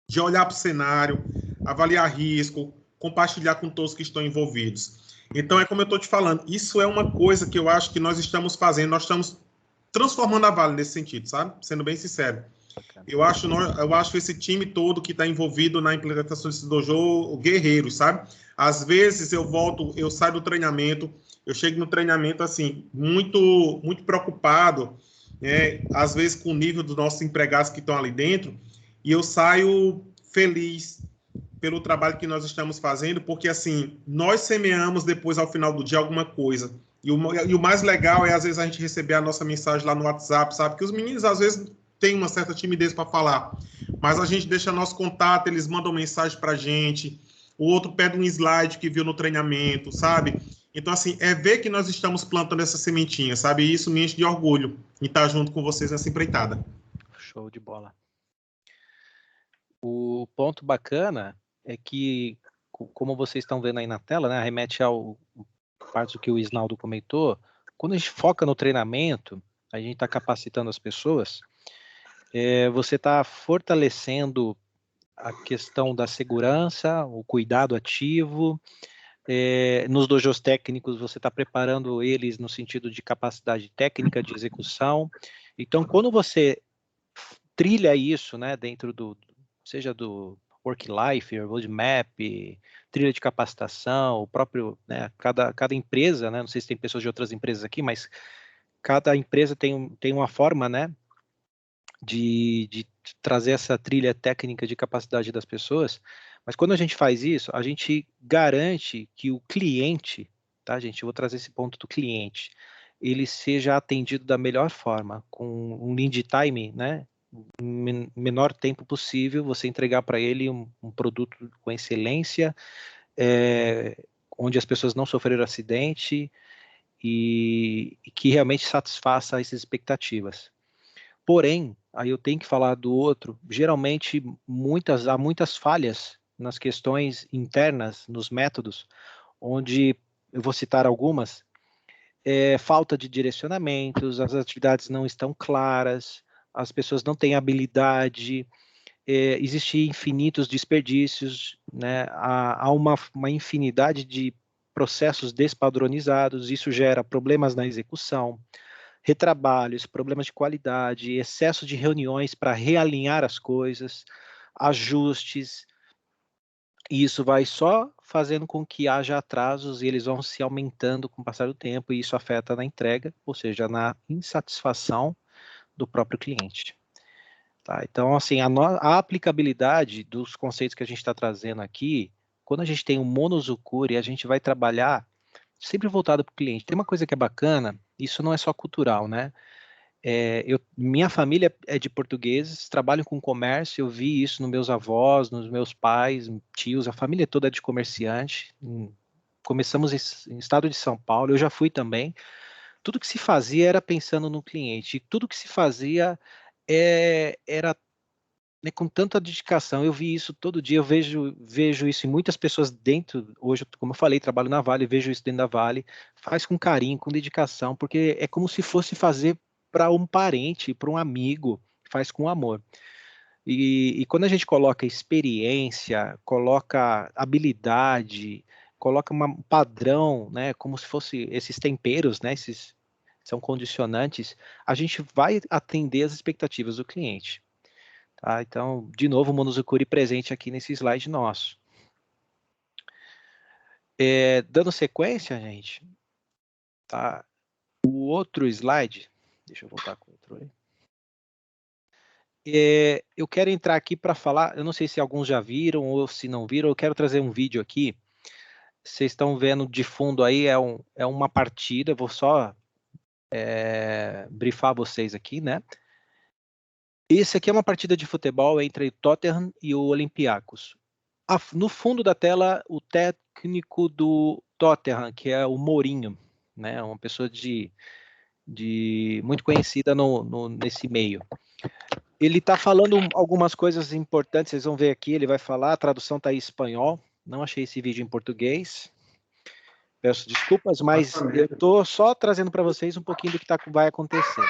de olhar para o cenário, avaliar risco, compartilhar com todos que estão envolvidos. Então, é como eu estou te falando, isso é uma coisa que eu acho que nós estamos fazendo, nós estamos transformando a Vale nesse sentido, sabe? Sendo bem sincero. Eu acho esse time todo que está envolvido na implementação desse dojo guerreiros, sabe? Às vezes eu saio do treinamento, eu chego no treinamento assim, muito, muito preocupado, né? Às vezes com o nível dos nossos empregados que estão ali dentro, e eu saio feliz pelo trabalho que nós estamos fazendo, porque assim, nós semeamos depois ao final do dia alguma coisa. E o mais legal é às vezes a gente receber a nossa mensagem lá no WhatsApp, sabe? Que os meninos às vezes têm uma certa timidez para falar, mas a gente deixa nosso contato, eles mandam mensagem para a gente, o outro pede um slide que viu no treinamento, sabe? Então, assim, é ver que nós estamos plantando essa sementinha, sabe? E isso me enche de orgulho em estar junto com vocês nessa empreitada. Show de bola. O ponto bacana é que, como vocês estão vendo aí na tela, né, remete ao parte do que o Isnaldo comentou, quando a gente foca no treinamento, a gente está capacitando as pessoas, você está fortalecendo a questão da segurança, o cuidado ativo, nos dojos técnicos você está preparando eles no sentido de capacidade técnica de execução. Então, quando você trilha isso, né, dentro seja do Work Life, Roadmap, trilha de capacitação, o próprio, né, cada empresa, né, não sei se tem pessoas de outras empresas aqui, mas cada empresa tem uma forma, né, de trazer essa trilha técnica de capacidade das pessoas, mas quando a gente faz isso, a gente garante que o cliente, tá, gente, eu vou trazer esse ponto do cliente, ele seja atendido da melhor forma, com um lead time, né, menor tempo possível, você entregar para ele um produto com excelência, onde as pessoas não sofreram acidente e que realmente satisfaça essas expectativas. Porém, aí eu tenho que falar do outro, geralmente há muitas falhas nas questões internas, nos métodos, onde eu vou citar algumas, falta de direcionamentos, as atividades não estão claras, as pessoas não têm habilidade, existem infinitos desperdícios, né? Há uma infinidade de processos despadronizados, isso gera problemas na execução, retrabalhos, problemas de qualidade, excesso de reuniões para realinhar as coisas, ajustes, e isso vai só fazendo com que haja atrasos e eles vão se aumentando com o passar do tempo, e isso afeta na entrega, ou seja, na insatisfação do próprio cliente. Tá? Então, assim, a aplicabilidade dos conceitos que a gente está trazendo aqui, quando a gente tem um Monozukuri, a gente vai trabalhar sempre voltado para o cliente. Tem uma coisa que é bacana, isso não é só cultural, né? Minha família é de portugueses, trabalho com comércio, eu vi isso nos meus avós, nos meus pais, tios, a família toda é de comerciante. Começamos em estado de São Paulo, eu já fui também. Tudo que se fazia era pensando no cliente, e tudo que se fazia era, né, com tanta dedicação. Eu vi isso todo dia, eu vejo isso em muitas pessoas dentro, hoje, como eu falei, trabalho na Vale, vejo isso dentro da Vale, faz com carinho, com dedicação, porque é como se fosse fazer para um parente, para um amigo, faz com amor. E quando a gente coloca experiência, coloca habilidade, coloca um padrão, né, como se fosse esses temperos, né, são condicionantes, a gente vai atender as expectativas do cliente. Tá? Então, de novo, o Monozukuri presente aqui nesse slide nosso. Dando sequência, gente, tá? O outro slide, deixa eu voltar com o outro aí. Eu quero entrar aqui para falar, eu não sei se alguns já viram ou se não viram, eu quero trazer um vídeo aqui. Vocês estão vendo de fundo aí, é uma partida, vou só brifar vocês aqui, né? Esse aqui é uma partida de futebol entre o Tottenham e o Olympiacos. No fundo da tela, o técnico do Tottenham, que é o Mourinho, né? Uma pessoa muito conhecida nesse meio. Ele está falando algumas coisas importantes, vocês vão ver aqui, ele vai falar, a tradução está em espanhol, não achei esse vídeo em português, peço desculpas, mas eu estou só trazendo para vocês um pouquinho do que vai acontecer.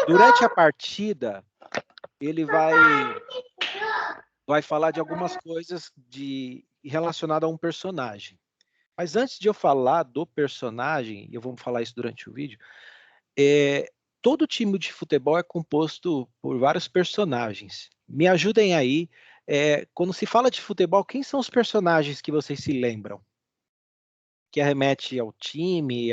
Durante a partida, ele vai falar de algumas coisas relacionadas a um personagem. Mas antes de eu falar do personagem, e eu vou falar isso durante o vídeo, todo time de futebol é composto por vários personagens. Me ajudem aí. Quando se fala de futebol, quem são os personagens que vocês se lembram? Que arremete ao time,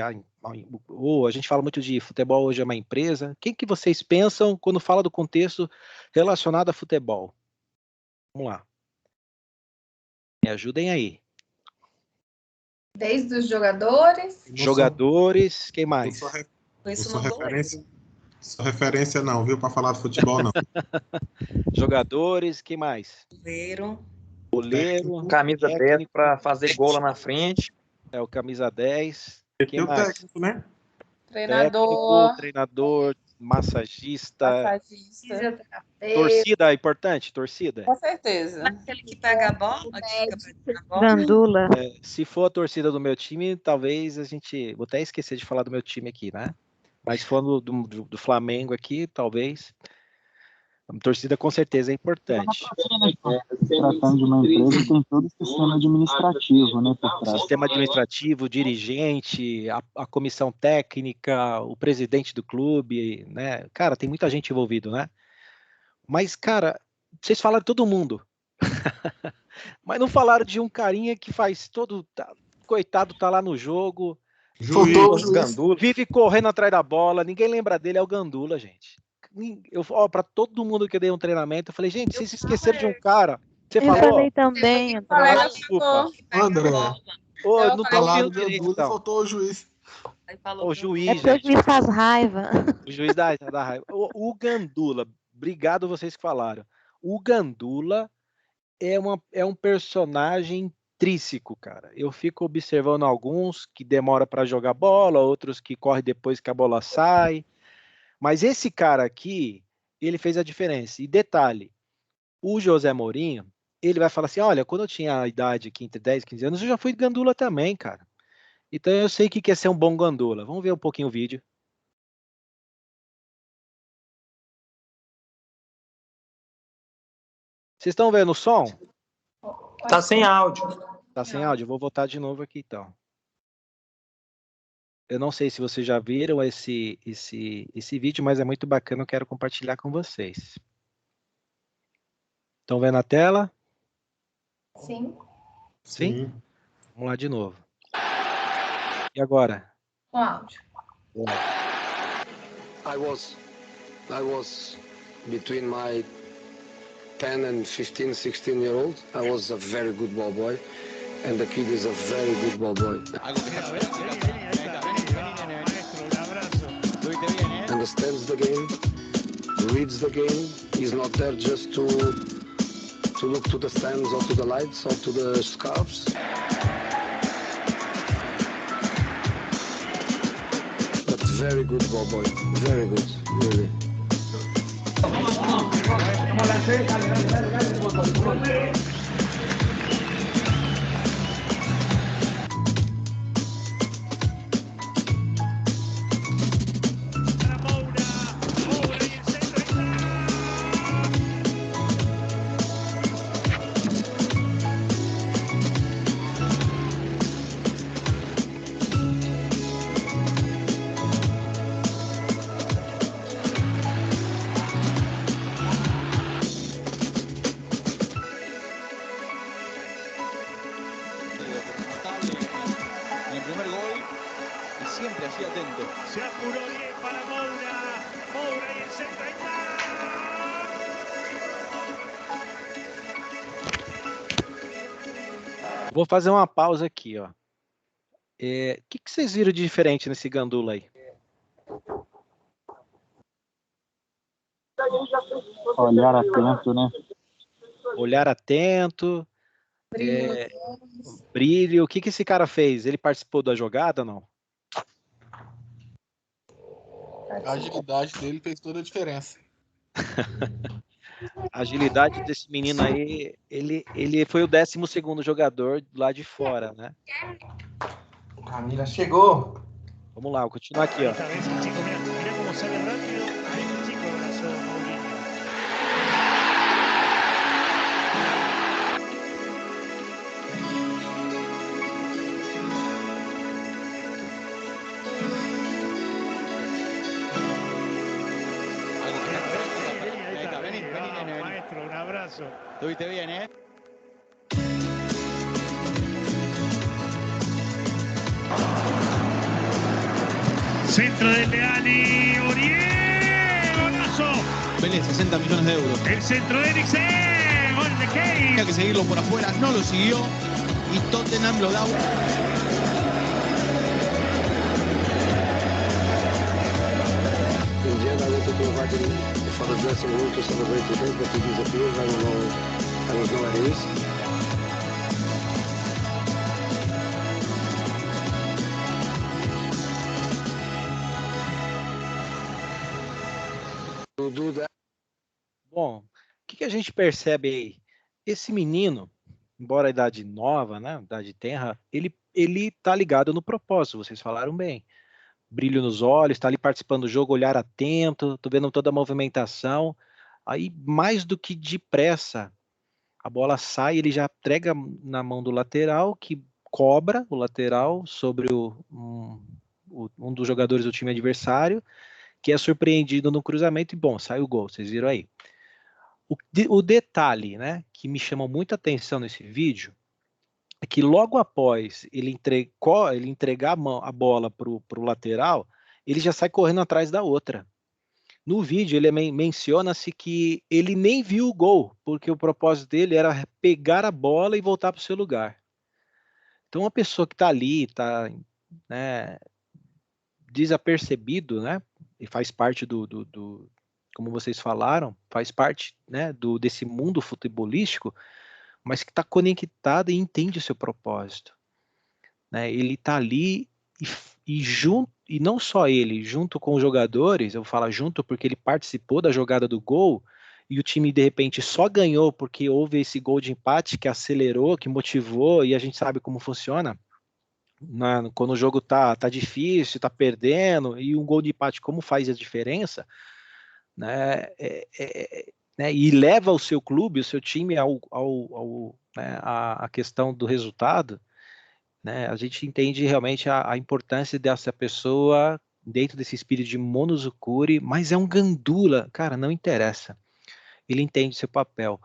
ou a gente fala muito de futebol hoje é uma empresa. Quem que vocês pensam quando fala do contexto relacionado a futebol? Vamos lá. Me ajudem aí. Desde os jogadores. Jogadores, quem mais? Eu sou referência. Só referência não, viu? Para falar de futebol, não. Jogadores, quem mais? Goleiro. Camisa 10 para fazer gol lá na frente. É o camisa 10. Quem E o mais? técnico, né? Treinador, massagista. Fisioterapeuta. Torcida é importante? Torcida? Com certeza. Aquele que pega a bola, Gandula. Se for a torcida do meu time, talvez a gente... Vou até esquecer de falar do meu time aqui, né? Mas se for do Flamengo aqui, talvez... A torcida com certeza é importante. Tratando de uma empresa, tem todo o sistema administrativo, né, por trás. Sistema administrativo, o dirigente, a comissão técnica, o presidente do clube, né? Cara, tem muita gente envolvida, né? Mas, cara, vocês falaram de todo mundo. Mas não falaram de um carinha que faz todo... Coitado, tá lá no jogo. Vive correndo atrás da bola. Ninguém lembra dele, é o Gandula, gente. Para todo mundo que eu dei um treinamento, eu falei, gente, vocês se esqueceram de um cara. Você falou? falei também, André. Desculpa. André. Não tô ouvindo direito, então. Faltou o juiz. O juiz, É porque o juiz faz raiva. O juiz dá raiva. O Gandula, obrigado vocês que falaram. O Gandula é um personagem intrínseco, cara. Eu fico observando alguns que demora para jogar bola, outros que correm depois que a bola sai. Mas esse cara aqui, ele fez a diferença. E detalhe, o José Mourinho, ele vai falar assim, olha, quando eu tinha a idade aqui entre 10 e 15 anos, eu já fui Gandula também, cara. Então eu sei o que é ser um bom Gandula. Vamos ver um pouquinho o vídeo. Vocês estão vendo o som? Tá sem áudio. Tá sem áudio? Vou voltar de novo aqui, então. Eu não sei se vocês já viram esse vídeo, mas é muito bacana, eu quero compartilhar com vocês. Estão vendo a tela? Sim. Sim? Vamos lá de novo. E agora? Com áudio. I was between my 10 and 15, 16 year old. I was a very good ball boy, and the kid is a very good ball boy. Understands the game, reads the game. He's not there just to look to the stands or to the lights or to the scarves. But very good ball boy, very good, really. Vou fazer uma pausa aqui, ó. O que vocês viram de diferente nesse Gandula aí? Olhar atento, né? Olhar atento. Brilho. O que esse cara fez? Ele participou da jogada ou não? A agilidade dele fez toda a diferença. A agilidade desse menino aí, ele foi o 12º jogador lá de fora, né? Camila chegou. Vamos lá, vou continuar aqui, ó. Estuviste bien, ¿eh? Centro de Leali, Orié, golazo. Vélez, 60 millones de euros. El centro de Eriksen, gol de Kane. Tenía que seguirlo por afuera, no lo siguió y Tottenham lo da. In hand, I wanted to invite him for the dressing room to celebrate with us, but he disappeared. I don't know where he is. Bom, o que a gente percebe aí? Esse menino, embora a idade nova, né, idade tenra, ele tá ligado no propósito, vocês falaram bem. Brilho nos olhos, está ali participando do jogo, olhar atento, tô vendo toda a movimentação. Aí, mais do que depressa, a bola sai, ele já entrega na mão do lateral, que cobra o lateral sobre um dos jogadores do time adversário, que é surpreendido no cruzamento e, bom, sai o gol, vocês viram aí. O detalhe, né, que me chamou muita atenção nesse vídeo é que logo após ele entregar a bola para o lateral, ele já sai correndo atrás da outra. No vídeo, ele menciona-se que ele nem viu o gol, porque o propósito dele era pegar a bola e voltar para o seu lugar. Então, uma pessoa que está ali, está, né, desapercebido, né, e faz parte como vocês falaram, faz parte, né, desse mundo futebolístico, mas que está conectado e entende o seu propósito. Né? Ele está ali e não só ele, junto com os jogadores, eu vou falar junto porque ele participou da jogada do gol e o time de repente só ganhou porque houve esse gol de empate que acelerou, que motivou, e a gente sabe como funciona. Quando o jogo tá difícil, tá perdendo, e um gol de empate como faz a diferença, né, né, e leva o seu clube, o seu time né, a questão do resultado, né, a gente entende realmente a importância dessa pessoa dentro desse espírito de Monozukuri, mas é um gandula, cara, não interessa, ele entende seu papel.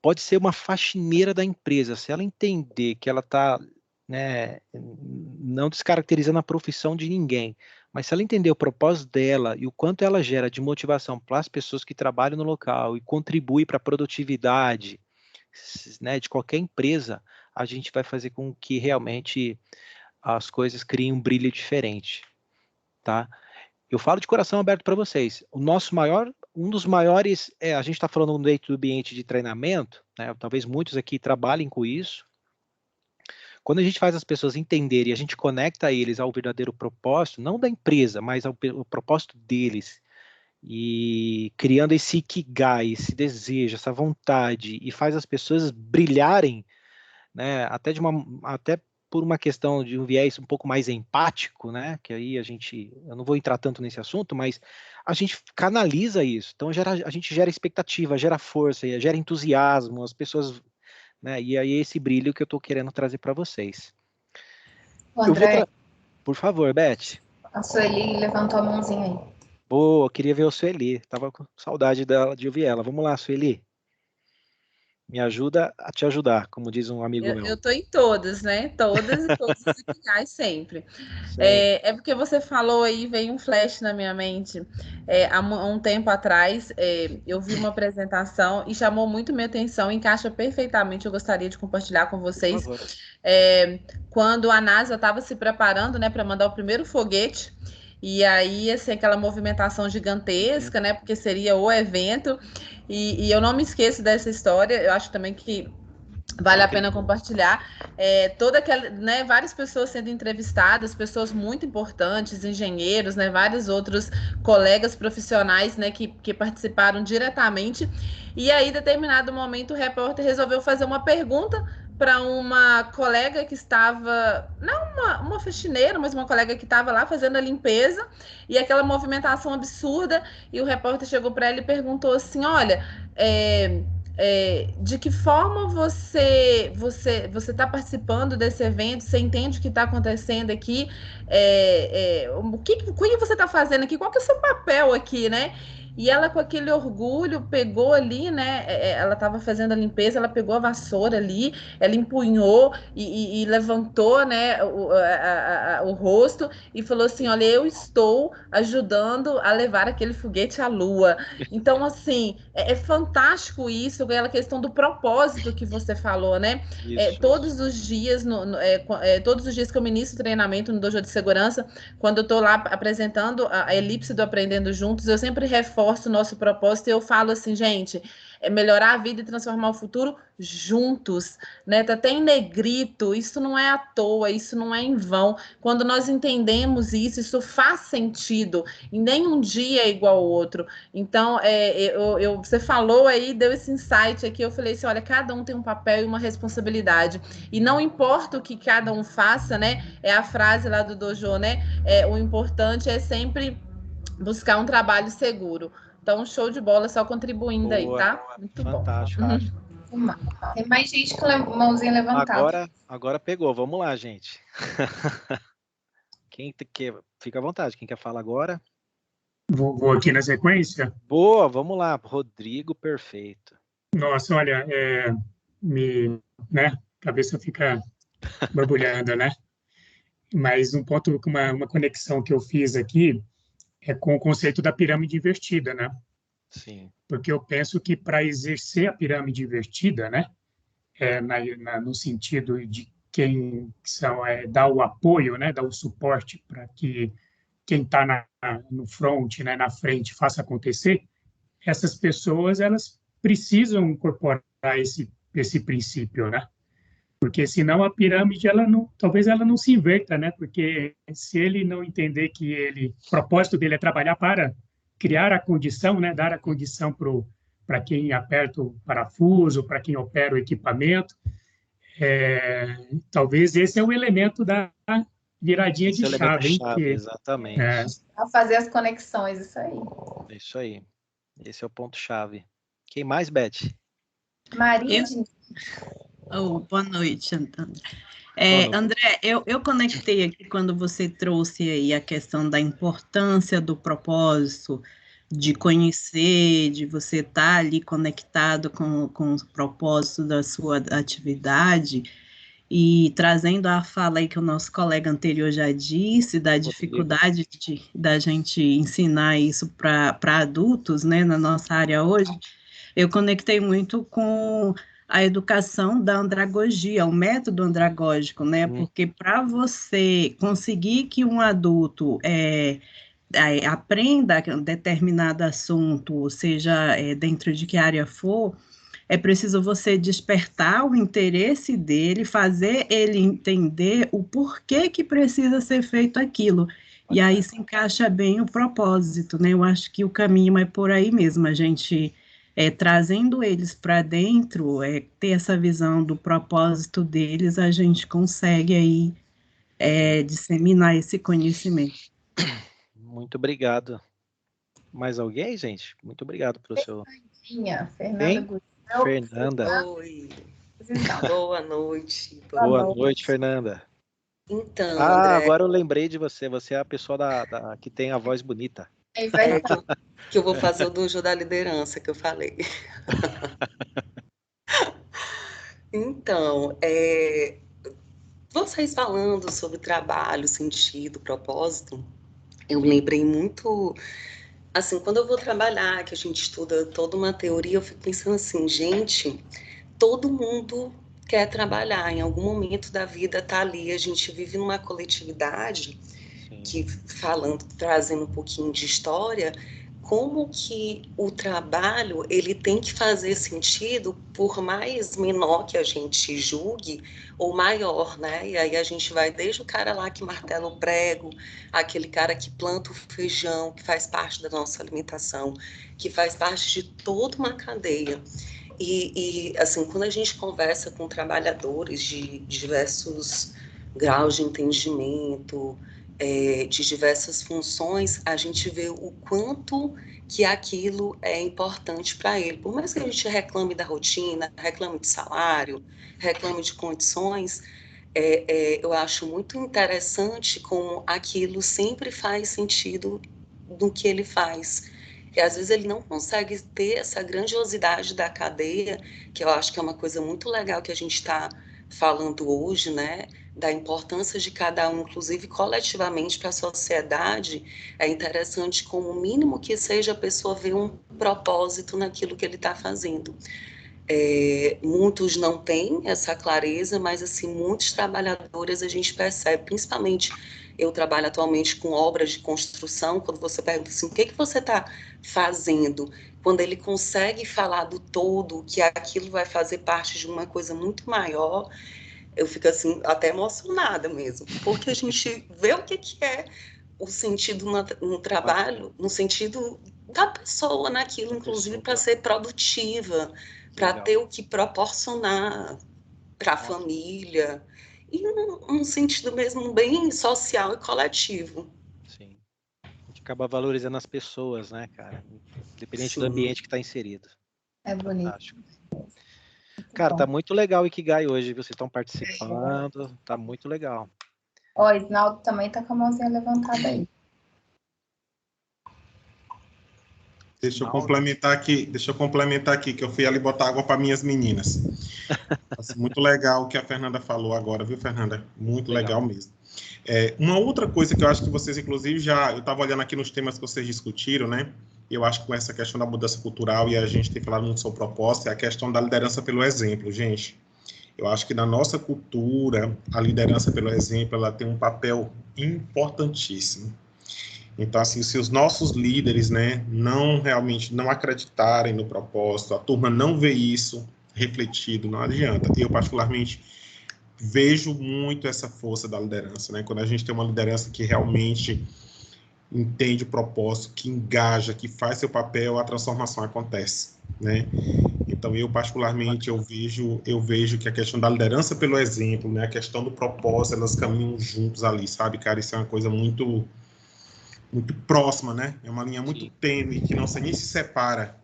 Pode ser uma faxineira da empresa, se ela entender que ela está, né, não descaracterizando a profissão de ninguém, mas se ela entender o propósito dela e o quanto ela gera de motivação para as pessoas que trabalham no local e contribui para a produtividade, né, de qualquer empresa, a gente vai fazer com que realmente as coisas criem um brilho diferente, tá? Eu falo de coração aberto para vocês. Um dos maiores, a gente está falando dentro do ambiente de treinamento, né, talvez muitos aqui trabalhem com isso. Quando a gente faz as pessoas entenderem e a gente conecta eles ao verdadeiro propósito, não da empresa, mas ao propósito deles, e criando esse ikigai, esse desejo, essa vontade, e faz as pessoas brilharem, né, até por uma questão de um viés um pouco mais empático, né, que aí eu não vou entrar tanto nesse assunto, mas a gente canaliza isso, então a gente gera expectativa, gera força, gera entusiasmo, as pessoas, né, e aí esse brilho que eu estou querendo trazer para vocês. André, por favor, Beth. A Sueli levantou a mãozinha aí. Boa, eu queria ver a Sueli, tava com saudade de ouvir ela. Vamos lá, Sueli. Me ajuda a te ajudar, como diz um amigo meu. Eu tô em todas, né? Todas e todos os ikigai sempre. É porque você falou aí, veio um flash na minha mente. Há um tempo atrás, eu vi uma apresentação e chamou muito minha atenção, encaixa perfeitamente, eu gostaria de compartilhar com vocês. Quando a NASA estava se preparando, né, para mandar o primeiro foguete, e aí, assim, aquela movimentação gigantesca, né? Porque seria o evento. E eu não me esqueço dessa história. Eu acho também que vale a pena compartilhar. Toda aquela, né, várias pessoas sendo entrevistadas, pessoas muito importantes, engenheiros, né? Vários outros colegas profissionais, né? Que participaram diretamente. E aí, em determinado momento, o repórter resolveu fazer uma pergunta para uma colega que estava, não uma faxineira, mas uma colega que estava lá fazendo a limpeza, e aquela movimentação absurda, e o repórter chegou para ela e perguntou assim, olha, de que forma você está participando desse evento, você entende o que está acontecendo aqui, o que você está fazendo aqui, qual que é o seu papel aqui, né? E ela, com aquele orgulho, pegou ali, né? Ela estava fazendo a limpeza, ela pegou a vassoura ali, ela empunhou e levantou, né, o rosto e falou assim: olha, eu estou ajudando a levar aquele foguete à Lua. Então, assim, é fantástico isso, aquela questão do propósito que você falou, né? Todos os dias, todos os dias que eu ministro treinamento no Dojo de Segurança, quando eu estou lá apresentando a elipse do Aprendendo Juntos, eu sempre reforço o nosso propósito e eu falo assim, gente, é melhorar a vida e transformar o futuro juntos, né? Tá até em negrito, isso não é à toa, isso não é em vão. Quando nós entendemos isso faz sentido, e nenhum dia é igual ao outro. Então, você falou aí, deu esse insight aqui, eu falei assim, olha, cada um tem um papel e uma responsabilidade, e não importa o que cada um faça, né? É a frase lá do Dojo, né? O importante é sempre buscar um trabalho seguro. Então, show de bola, só contribuindo aí, tá? Muito fantástico, bom. Tem mais gente com mãozinha levantada. Agora pegou, vamos lá, gente. Quem quer, fica à vontade, quem quer falar agora? Vou aqui na sequência. Boa, vamos lá, Rodrigo, perfeito. Nossa, olha, né, a cabeça fica borbulhando, né? Mas um ponto, uma conexão que eu fiz aqui é com o conceito da pirâmide invertida, né? Sim. Porque eu penso que para exercer a pirâmide invertida, né, no sentido de quem dá o apoio, né, dá o suporte para que quem está no front, né, na frente, faça acontecer, essas pessoas elas precisam incorporar esse princípio, né? Porque senão a pirâmide talvez ela não se inverta, né? Porque se ele não entender que o propósito dele é trabalhar para criar a condição, né? Dar a condição para quem aperta o parafuso, para quem opera o equipamento, talvez esse é o elemento da viradinha de chave, exatamente. A fazer as conexões, isso aí. Isso aí. Esse é o ponto chave. Quem mais, Beth? Maria. Boa noite, Antônio. André, eu conectei aqui quando você trouxe aí a questão da importância do propósito, de conhecer, de você estar ali conectado com o propósito da sua atividade, e trazendo a fala aí que o nosso colega anterior já disse, da dificuldade da gente ensinar isso para adultos, né, na nossa área hoje, eu conectei muito com a educação da andragogia, o método andragógico, né? Porque para você conseguir que um adulto aprenda um determinado assunto, seja dentro de que área for, é preciso você despertar o interesse dele, fazer ele entender o porquê que precisa ser feito aquilo. E aí se encaixa bem o propósito, né? Eu acho que o caminho é por aí mesmo, a gente... trazendo eles para dentro, ter essa visão do propósito deles, a gente consegue aí disseminar esse conhecimento. Muito obrigado. Mais alguém, gente? Muito obrigado pelo seu... Fernanda. Oi. Boa noite. Boa noite, Fernanda. Então, André... André... agora eu lembrei de você. Você é a pessoa que tem a voz bonita. Que eu vou fazer o Dojo da liderança que eu falei. Então, vocês falando sobre trabalho, sentido, propósito, eu lembrei muito, assim, quando eu vou trabalhar, que a gente estuda toda uma teoria, eu fico pensando assim, gente, todo mundo quer trabalhar, em algum momento da vida tá ali, a gente vive numa coletividade que, trazendo um pouquinho de história, como que o trabalho ele tem que fazer sentido, por mais menor que a gente julgue, ou maior, né? E aí a gente vai desde o cara lá que martela o prego, aquele cara que planta o feijão, que faz parte da nossa alimentação, que faz parte de toda uma cadeia. E assim, quando a gente conversa com trabalhadores de diversos graus de entendimento, de diversas funções, a gente vê o quanto que aquilo é importante para ele. Por mais que a gente reclame da rotina, reclame de salário, reclame de condições, eu acho muito interessante como aquilo sempre faz sentido no que ele faz. E às vezes ele não consegue ter essa grandiosidade da cadeia, que eu acho que é uma coisa muito legal que a gente está falando hoje, né? Da importância de cada um, inclusive coletivamente para a sociedade. É interessante, como o mínimo que seja, a pessoa ver um propósito naquilo que ele está fazendo. Muitos não têm essa clareza, mas assim, muitos trabalhadores a gente percebe, principalmente eu trabalho atualmente com obras de construção, quando você pergunta assim, o que você está fazendo? Quando ele consegue falar do todo, que aquilo vai fazer parte de uma coisa muito maior, eu fico assim, até emocionada mesmo, porque a gente vê o que é o sentido no trabalho, no sentido da pessoa naquilo, inclusive para ser produtiva, para ter o que proporcionar para a família, e um sentido mesmo bem social e coletivo. Sim. A gente acaba valorizando as pessoas, né, cara? Independente do ambiente que está inserido. É bonito. Fantástico. Cara, tá muito legal o Ikigai hoje, vocês estão participando, tá muito legal. Ó, Isnaldo também tá com a mãozinha levantada aí. Deixa eu complementar aqui, que eu fui ali botar água para minhas meninas. Muito legal o que a Fernanda falou agora, viu, Fernanda? Muito legal mesmo. Uma outra coisa que eu acho que vocês, inclusive, eu estava olhando aqui nos temas que vocês discutiram, né? Eu acho que com essa questão da mudança cultural, e a gente tem falado muito sobre proposta, é a questão da liderança pelo exemplo, gente. Eu acho que na nossa cultura, a liderança pelo exemplo, ela tem um papel importantíssimo. Então, assim, se os nossos líderes, né, realmente não acreditarem no propósito, a turma não vê isso refletido, não adianta. Eu, particularmente, vejo muito essa força da liderança, né? Quando a gente tem uma liderança que realmente entende o propósito, que engaja, que faz seu papel, a transformação acontece, né? Então, eu, particularmente, eu vejo que a questão da liderança pelo exemplo, né, a questão do propósito, elas caminham juntos ali, sabe, cara? Isso é uma coisa muito próxima, né? É uma linha muito tênue, que não nem se separa,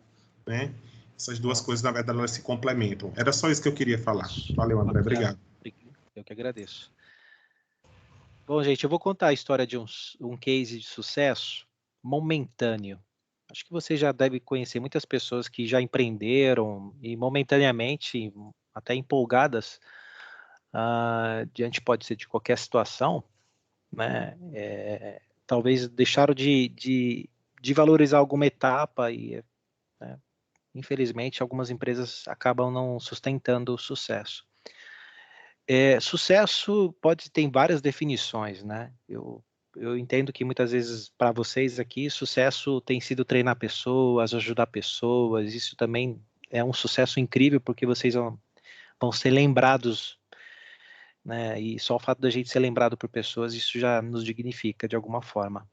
né? Essas duas coisas, na verdade, elas se complementam. Era só isso que eu queria falar. Valeu, André. Obrigado. Eu que agradeço. Bom, gente, eu vou contar a história de um case de sucesso momentâneo. Acho que você já deve conhecer muitas pessoas que já empreenderam e momentaneamente, até empolgadas, diante pode ser de qualquer situação, né? Talvez deixaram de valorizar alguma etapa e, né, infelizmente, algumas empresas acabam não sustentando o sucesso. Sucesso tem várias definições, né? Eu entendo que muitas vezes para vocês aqui, sucesso tem sido treinar pessoas, ajudar pessoas, isso também é um sucesso incrível, porque vocês vão ser lembrados, né? E só o fato da gente ser lembrado por pessoas, isso já nos dignifica de alguma forma.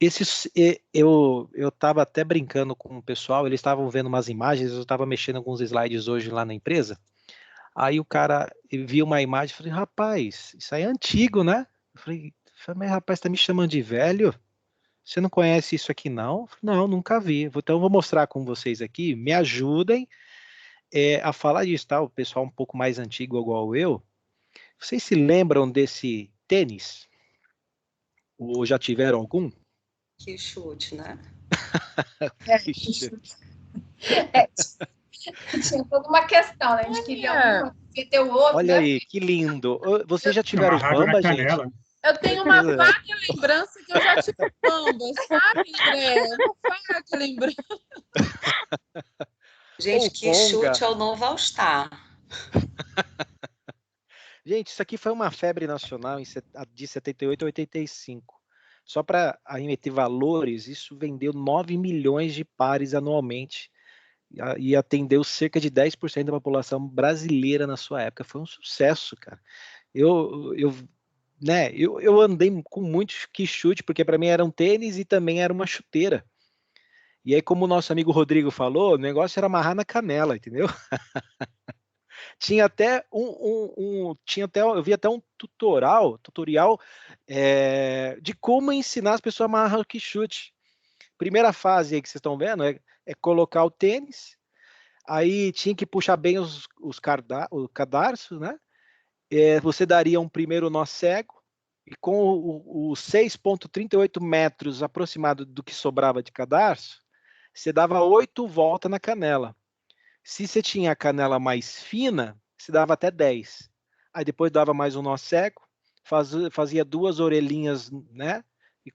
Eu estava até brincando com o pessoal, eles estavam vendo umas imagens, eu estava mexendo alguns slides hoje lá na empresa. Aí o cara viu uma imagem e falei, rapaz, isso aí é antigo, né? Eu falei, mas rapaz, tá me chamando de velho? Você não conhece isso aqui, não? Não, nunca vi. Então eu vou mostrar com vocês aqui, me ajudem a falar disso, tá? O pessoal um pouco mais antigo igual eu. Vocês se lembram desse tênis? Ou já tiveram algum? Que chute, né? Que chute. Tinha toda uma questão, né? A gente queria ter o outro. Olha aí, que lindo. Vocês já tiveram Bamba, gente? Eu tenho uma vaga lembrança que eu já tive Bamba, sabe, André? Uma vaga lembrança. Gente, que chute é o novo All-Star. Gente, isso aqui foi uma febre nacional de 78 a 85. Só para arremeter valores, isso vendeu 9 milhões de pares anualmente e atendeu cerca de 10% da população brasileira na sua época. Foi um sucesso, cara. Eu andei com muito chute, porque para mim era um tênis e também era uma chuteira. E aí, como o nosso amigo Rodrigo falou, o negócio era amarrar na canela, entendeu? Tinha até eu vi até um tutorial de como ensinar as pessoas a amarrar o chute. Primeira fase aí que vocês estão vendo é colocar o tênis, aí tinha que puxar bem os cadarços, né? Você daria um primeiro nó cego, e com os 6,38 metros aproximado do que sobrava de cadarço, você dava 8 voltas na canela. Se você tinha a canela mais fina, você dava até 10. Aí depois dava mais um nó cego, fazia 2 orelhinhas, né?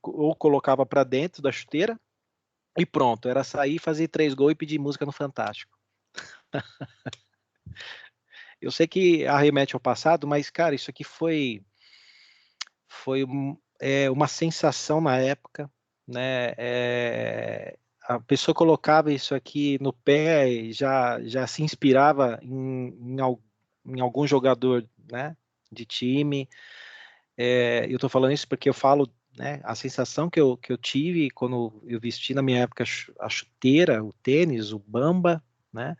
Ou colocava para dentro da chuteira e pronto. Era sair, fazer 3 gols e pedir música no Fantástico. Eu sei que arremete ao passado, mas, cara, isso aqui foi uma sensação na época, né? A pessoa colocava isso aqui no pé e já se inspirava em algum jogador, né, de time. Eu estou falando isso porque eu falo, né, a sensação que eu tive quando eu vesti na minha época a chuteira, o tênis, o Bamba, né?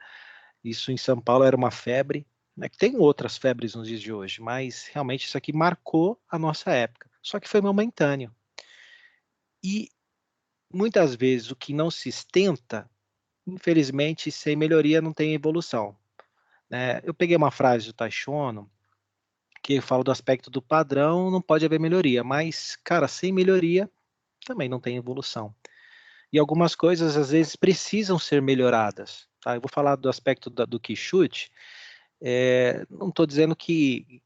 Isso em São Paulo era uma febre, né? Tem outras febres nos dias de hoje, mas realmente isso aqui marcou a nossa época. Só que foi momentâneo. E muitas vezes o que não se sustenta, infelizmente, sem melhoria não tem evolução, né? Eu peguei uma frase do Taishono que fala do aspecto do padrão, não pode haver melhoria, mas, cara, sem melhoria também não tem evolução. E algumas coisas, às vezes, precisam ser melhoradas, tá? Eu vou falar do aspecto do Quixote. Não estou dizendo que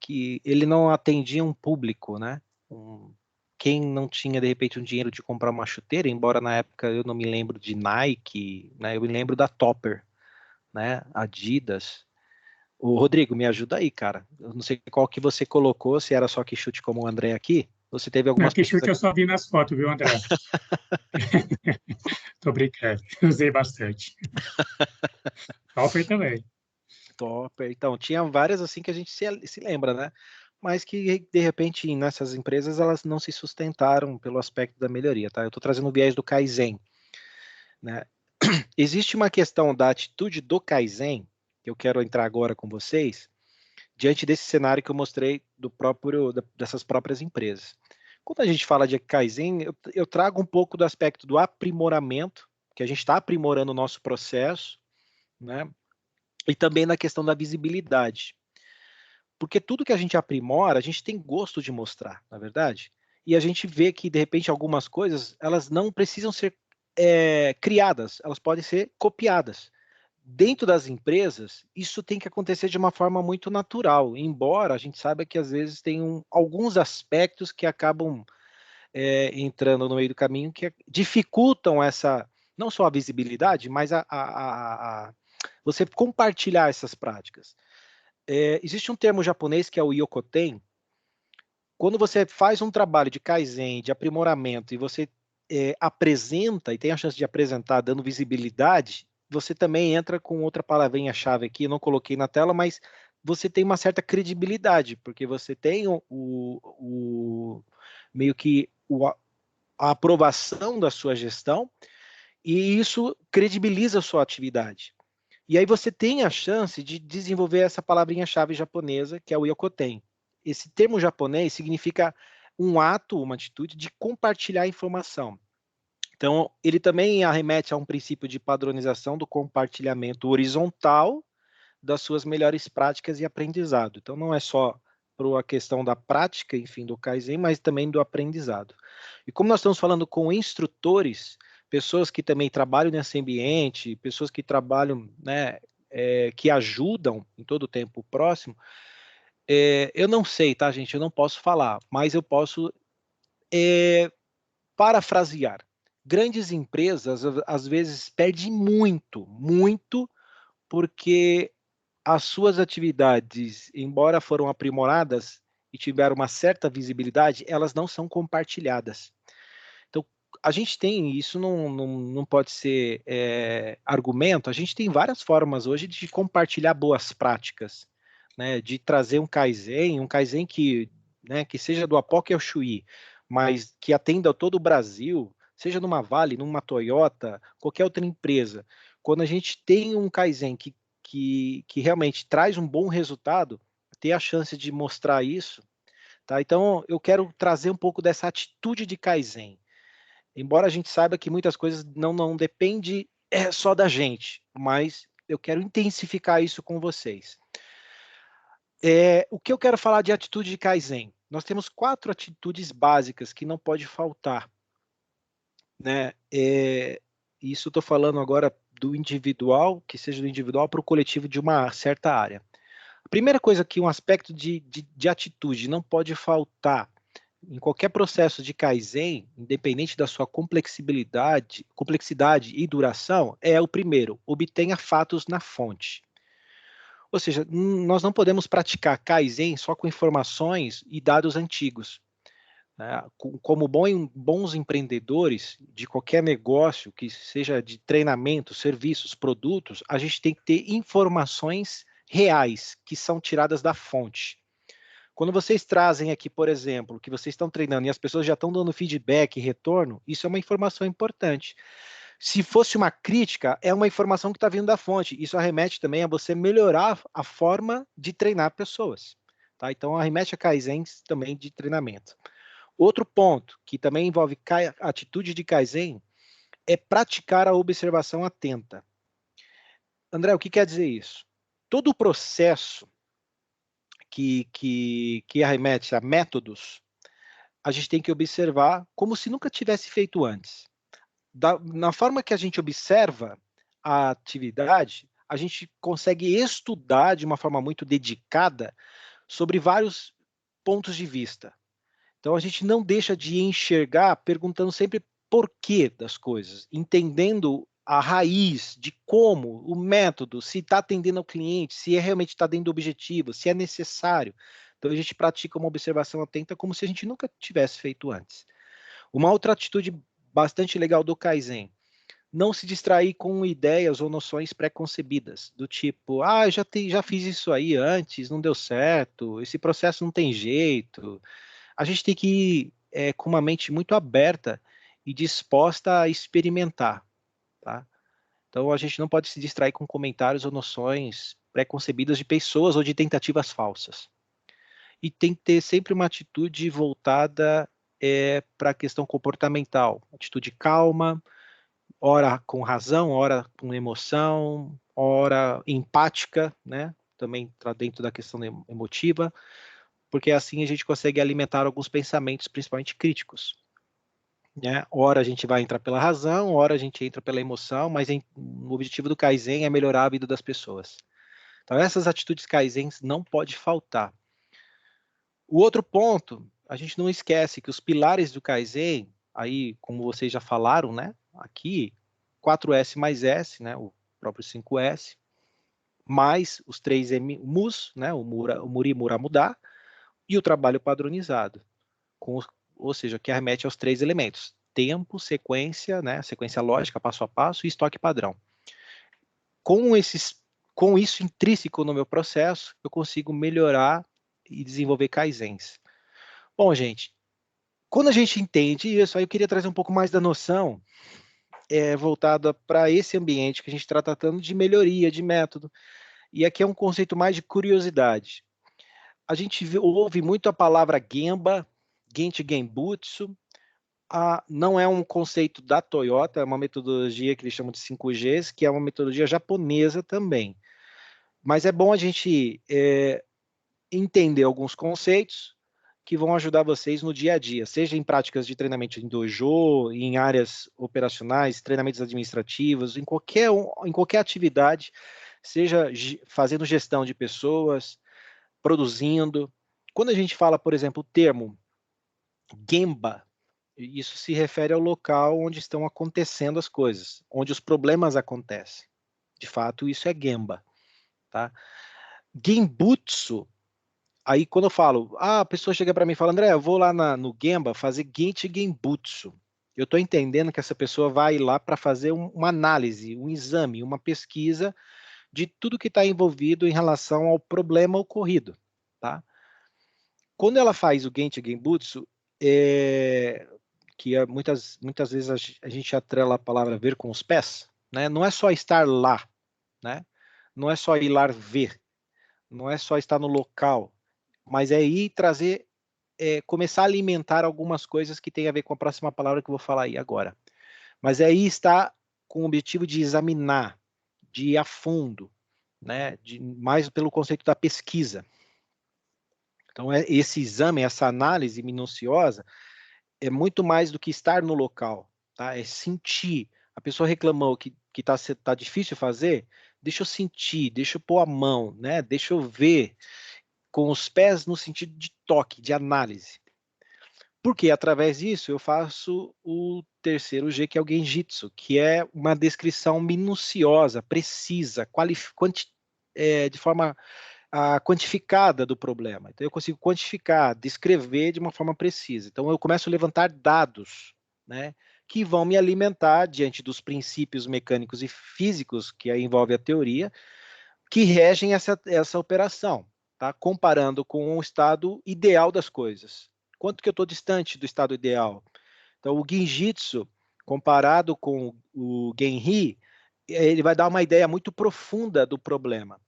ele não atendia um público, né? Quem não tinha, de repente, um dinheiro de comprar uma chuteira, embora na época eu não me lembro de Nike, né? Eu me lembro da Topper, né? Adidas. O Rodrigo, me ajuda aí, cara. Eu não sei qual que você colocou, se era só Quixote como o André aqui. Você teve algumas Quixote eu só vi nas fotos, viu, André? Tô brincando, usei bastante. Topper também. Topper, então, tinha várias assim que a gente se lembra, né? Mas que, de repente, nessas empresas, elas não se sustentaram pelo aspecto da melhoria, tá? Eu estou trazendo o viés do Kaizen, né? Existe uma questão da atitude do Kaizen, que eu quero entrar agora com vocês, diante desse cenário que eu mostrei dessas próprias empresas. Quando a gente fala de Kaizen, eu trago um pouco do aspecto do aprimoramento, que a gente está aprimorando o nosso processo, né? E também na questão da visibilidade. Porque tudo que a gente aprimora, a gente tem gosto de mostrar, na verdade? E a gente vê que, de repente, algumas coisas, elas não precisam ser criadas, elas podem ser copiadas. Dentro das empresas, isso tem que acontecer de uma forma muito natural, embora a gente saiba que, às vezes, tem alguns aspectos que acabam entrando no meio do caminho que dificultam essa, não só a visibilidade, mas você compartilhar essas práticas. Existe um termo japonês que é o yokoten. Quando você faz um trabalho de Kaizen, de aprimoramento, e você apresenta, e tem a chance de apresentar dando visibilidade, você também entra com outra palavrinha-chave aqui, eu não coloquei na tela, mas você tem uma certa credibilidade, porque você tem meio que a aprovação da sua gestão, e isso credibiliza a sua atividade. E aí você tem a chance de desenvolver essa palavrinha-chave japonesa, que é o yokoten. Esse termo japonês significa um ato, uma atitude de compartilhar informação. Então, ele também arremete a um princípio de padronização do compartilhamento horizontal das suas melhores práticas e aprendizado. Então, não é só para a questão da prática, enfim, do Kaizen, mas também do aprendizado. E como nós estamos falando com instrutores, pessoas que também trabalham nesse ambiente, pessoas que trabalham, né, que ajudam em todo o tempo próximo, eu não sei, tá, gente? Eu não posso falar, mas eu posso parafrasear. Grandes empresas, às vezes, perdem muito, porque as suas atividades, embora foram aprimoradas e tiveram uma certa visibilidade, elas não são compartilhadas. Então, a gente tem, isso não pode ser argumento, a gente tem várias formas hoje de compartilhar boas práticas, né, de trazer um Kaizen que, né, que seja do Apoque ao Chuí, mas que atenda a todo o Brasil, seja numa Vale, numa Toyota, qualquer outra empresa. Quando a gente tem um Kaizen que realmente traz um bom resultado, ter a chance de mostrar isso, tá? Então, eu quero trazer um pouco dessa atitude de Kaizen. Embora a gente saiba que muitas coisas não dependem só da gente, mas eu quero intensificar isso com vocês. O que eu quero falar de atitude de Kaizen? Nós temos 4 atitudes básicas que não pode faltar, né? isso eu estou falando agora do individual, que seja do individual para o coletivo de uma certa área. A primeira coisa que um aspecto de atitude não pode faltar em qualquer processo de Kaizen, independente da sua complexidade e duração, é o primeiro: obtenha fatos na fonte. Ou seja, nós não podemos praticar Kaizen só com informações e dados antigos. Né? Como bons empreendedores de qualquer negócio, que seja de treinamento, serviços, produtos, a gente tem que ter informações reais, que são tiradas da fonte. Quando vocês trazem aqui, por exemplo, que vocês estão treinando e as pessoas já estão dando feedback e retorno, isso é uma informação importante. Se fosse uma crítica, é uma informação que está vindo da fonte. Isso arremete também a você melhorar a forma de treinar pessoas. Tá? Então, arremete a Kaizen também de treinamento. Outro ponto, que também envolve atitude de Kaizen, é praticar a observação atenta. André, o que quer dizer isso? Todo o processo que arremete a métodos, a gente tem que observar como se nunca tivesse feito antes. Na forma que a gente observa a atividade, a gente consegue estudar de uma forma muito dedicada sobre vários pontos de vista. Então, a gente não deixa de enxergar perguntando sempre porquê das coisas, entendendo a raiz de como, o método, se está atendendo ao cliente, se realmente está dentro do objetivo, se é necessário. Então, a gente pratica uma observação atenta como se a gente nunca tivesse feito antes. Uma outra atitude bastante legal do Kaizen: não se distrair com ideias ou noções pré-concebidas, do tipo, já fiz isso aí antes, não deu certo, esse processo não tem jeito. A gente tem que ir com uma mente muito aberta e disposta a experimentar. Tá? Então, a gente não pode se distrair com comentários ou noções pré-concebidas de pessoas ou de tentativas falsas. E tem que ter sempre uma atitude voltada para a questão comportamental. Atitude calma, ora com razão, ora com emoção, ora empática, né? Também está dentro da questão emotiva, porque assim a gente consegue alimentar alguns pensamentos, principalmente críticos. Né? Ora a gente vai entrar pela razão, ora a gente entra pela emoção, mas o objetivo do Kaizen é melhorar a vida das pessoas. Então essas atitudes Kaizens não pode faltar. O outro ponto, a gente não esquece que os pilares do Kaizen, aí como vocês já falaram, né? Aqui, 4S mais S, né? O próprio 5S, mais os 3 MUs, né? O Muri, Mura, Mudar, e o trabalho padronizado, ou seja, que arremete aos 3 elementos: tempo, sequência, né, sequência lógica, passo a passo, e estoque padrão. Com isso intrínseco no meu processo, eu consigo melhorar e desenvolver Kaizens. Bom, gente, quando a gente entende isso, aí eu queria trazer um pouco mais da noção voltada para esse ambiente que a gente está tratando de melhoria, de método. E aqui é um conceito mais de curiosidade. A gente ouve muito a palavra Gemba, Genchi Genbutsu. Não é um conceito da Toyota, é uma metodologia que eles chamam de 5Gs, que é uma metodologia japonesa também. Mas é bom a gente entender alguns conceitos que vão ajudar vocês no dia a dia, seja em práticas de treinamento em dojo, em áreas operacionais, treinamentos administrativos, em qualquer atividade, seja fazendo gestão de pessoas, produzindo. Quando a gente fala, por exemplo, o termo Gemba, isso se refere ao local onde estão acontecendo as coisas, onde os problemas acontecem. De fato, isso é Gemba. Tá? Genbutsu, aí quando eu falo, a pessoa chega para mim e fala, André, eu vou lá no Gemba fazer Genchi Genbutsu. Eu estou entendendo que essa pessoa vai lá para fazer uma análise, um exame, uma pesquisa de tudo que está envolvido em relação ao problema ocorrido. Tá? Quando ela faz o Genchi Genbutsu, que muitas vezes a gente atrela a palavra ver com os pés, né? Não é só estar lá, né? Não é só ir lá ver, não é só estar no local, mas é ir trazer, começar a alimentar algumas coisas que tem a ver com a próxima palavra que eu vou falar aí agora. Mas é aí estar com o objetivo de examinar, de ir a fundo, né? Mais pelo conceito da pesquisa. Então, esse exame, essa análise minuciosa, é muito mais do que estar no local, tá? É sentir A pessoa reclamou que tá difícil fazer, deixa eu sentir, deixa eu pôr a mão, né? Deixa eu ver com os pés no sentido de toque, de análise. Porque através disso eu faço o terceiro G, que é o Genjitsu, que é uma descrição minuciosa, precisa, de forma quantificada do problema. Então eu consigo quantificar, descrever de uma forma precisa. Então eu começo a levantar dados, né, que vão me alimentar diante dos princípios mecânicos e físicos que aí envolve a teoria, que regem essa operação, tá? Comparando com o estado ideal das coisas. Quanto que eu estou distante do estado ideal? Então, o Genjitsu, comparado com o Genri, ele vai dar uma ideia muito profunda do problema.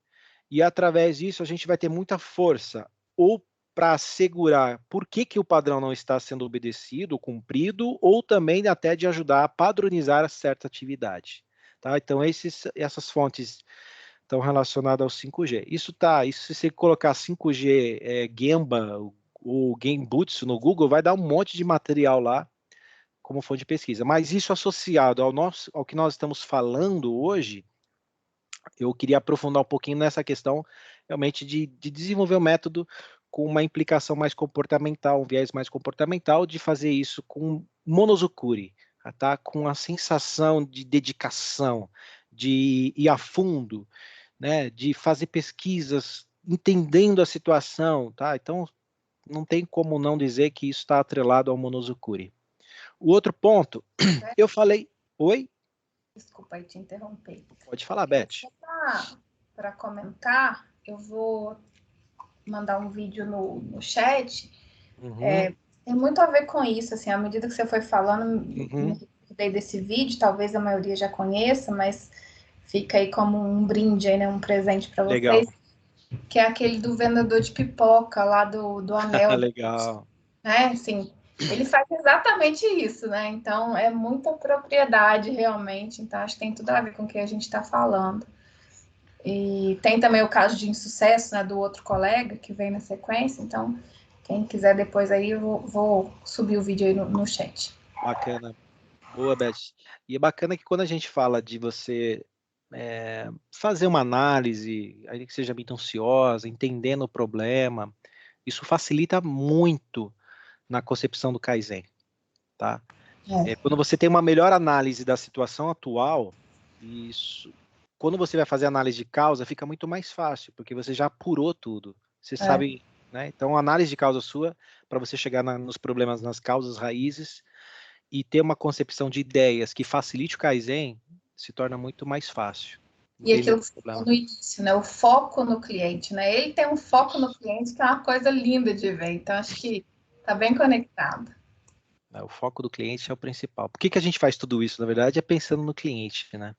E, através disso, a gente vai ter muita força, ou para assegurar por que o padrão não está sendo obedecido, cumprido, ou também até de ajudar a padronizar certa atividade. Tá? Então, essas fontes estão relacionadas ao 5G. Isso se você colocar 5G Gemba, o Genbutsu no Google, vai dar um monte de material lá como fonte de pesquisa. Mas isso associado ao que nós estamos falando hoje, eu queria aprofundar um pouquinho nessa questão realmente de desenvolver um método com uma implicação mais comportamental, um viés mais comportamental, de fazer isso com monozukuri, tá? Com a sensação de dedicação, de ir a fundo, né? De fazer pesquisas entendendo a situação, tá? Então, não tem como não dizer que isso está atrelado ao monozukuri. O outro ponto, eu falei... Oi? Desculpa aí te interromper. Pode falar, Beth. Para comentar, eu vou mandar um vídeo no chat. Uhum. Tem muito a ver com isso, assim, à medida que você foi falando, me recordei desse vídeo, talvez a maioria já conheça, mas fica aí como um brinde, aí, né, um presente para vocês. Legal. Que é aquele do vendedor de pipoca lá do anel. Legal. Né? Assim, ele faz exatamente isso, né? Então, é muita propriedade, realmente. Então, acho que tem tudo a ver com o que a gente está falando. E tem também o caso de insucesso, né, do outro colega, que vem na sequência. Então, quem quiser depois aí, eu vou subir o vídeo aí no chat. Bacana. Boa, Beth. E é bacana que quando a gente fala de você... fazer uma análise, aí que seja minuciosa, entendendo o problema, isso facilita muito na concepção do Kaizen, tá? Quando você tem uma melhor análise da situação atual, quando você vai fazer análise de causa, fica muito mais fácil, porque você já apurou tudo, você sabe, né? Então, a análise de causa sua, para você chegar nos problemas, nas causas raízes, e ter uma concepção de ideias que facilite o Kaizen, se torna muito mais fácil. E aquilo que você falou no início, né? O foco no cliente, né? Ele tem um foco no cliente que é uma coisa linda de ver. Então, acho que está bem conectado. O foco do cliente é o principal. Por que a gente faz tudo isso? Na verdade, é pensando no cliente, né?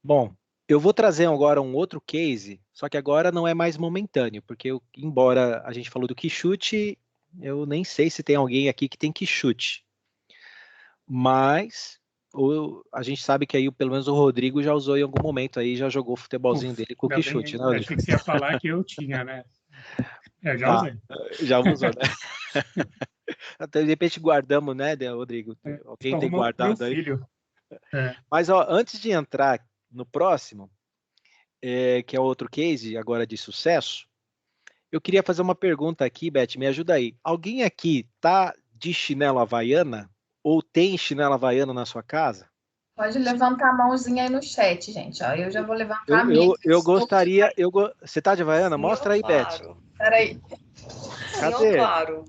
Bom, eu vou trazer agora um outro case, só que agora não é mais momentâneo, porque embora a gente falou do Quixote, eu nem sei se tem alguém aqui que tem Quixote. Mas... a gente sabe que aí pelo menos o Rodrigo já usou em algum momento aí, já jogou o futebolzinho dele com o Quixote, né, Rodrigo? Achei que você ia falar que eu tinha, né? Já usei. Já usou, né? Até de repente guardamos, né, Rodrigo? Alguém tem guardado aí? Filho. Mas, ó, antes de entrar no próximo, que é outro case agora de sucesso, eu queria fazer uma pergunta aqui, Beth, me ajuda aí. Alguém aqui tá de chinelo havaiana? Ou tem chinelo havaiana na sua casa? Pode levantar a mãozinha aí no chat, gente. Ó, eu já vou levantar a minha. Eu gostaria... Você tá de havaiana? Mostra aí, claro. Beth. Peraí. Cadê? Sim, claro.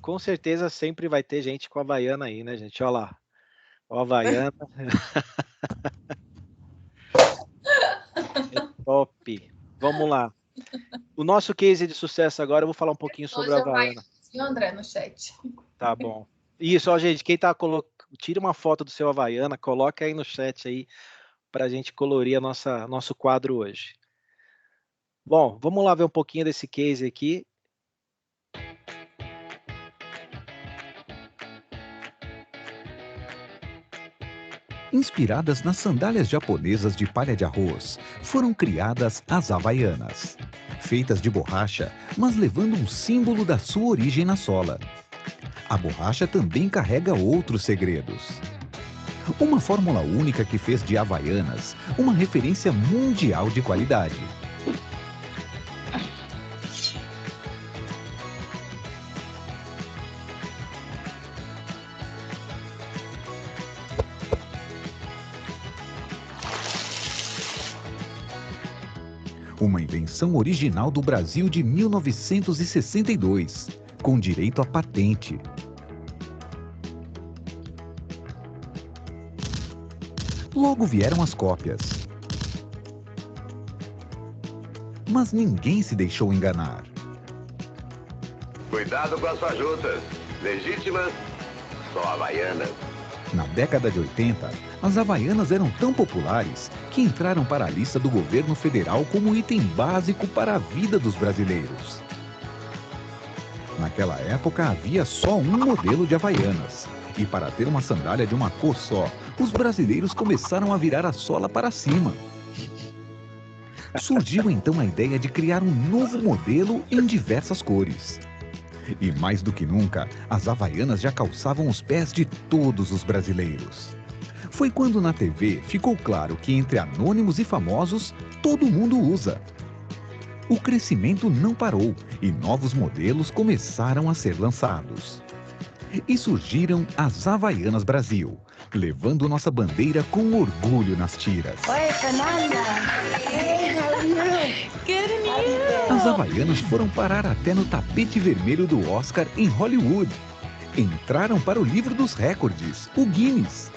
Com certeza sempre vai ter gente com havaiana aí, né, gente? Olha lá. Ó, havaiana. É top. Vamos lá. O nosso case de sucesso agora, eu vou falar um pouquinho sobre a havaiana. E o André no chat. Tá bom. Isso, ó, gente, quem tá tira uma foto do seu havaiana, coloca aí no chat aí pra gente colorir nosso quadro hoje. Bom, vamos lá ver um pouquinho desse case aqui. Inspiradas nas sandálias japonesas de palha de arroz, foram criadas as havaianas. Feitas de borracha, mas levando um símbolo da sua origem na sola. A borracha também carrega outros segredos. Uma fórmula única que fez de Havaianas uma referência mundial de qualidade. Uma invenção original do Brasil de 1962, com direito à patente. Logo vieram as cópias. Mas ninguém se deixou enganar. Cuidado com as fajutas. Legítimas, só Havaianas. Na década de 80, as Havaianas eram tão populares que entraram para a lista do governo federal como item básico para a vida dos brasileiros. Naquela época havia só um modelo de Havaianas. E para ter uma sandália de uma cor só, os brasileiros começaram a virar a sola para cima. Surgiu então a ideia de criar um novo modelo em diversas cores. E mais do que nunca, as Havaianas já calçavam os pés de todos os brasileiros. Foi quando na TV ficou claro que entre anônimos e famosos, todo mundo usa. O crescimento não parou e novos modelos começaram a ser lançados. E surgiram as Havaianas Brasil, levando nossa bandeira com orgulho nas tiras. Oi, Fernanda! Hey, how are you? Good and you? As Havaianas foram parar até no tapete vermelho do Oscar em Hollywood. Entraram para o livro dos recordes, o Guinness.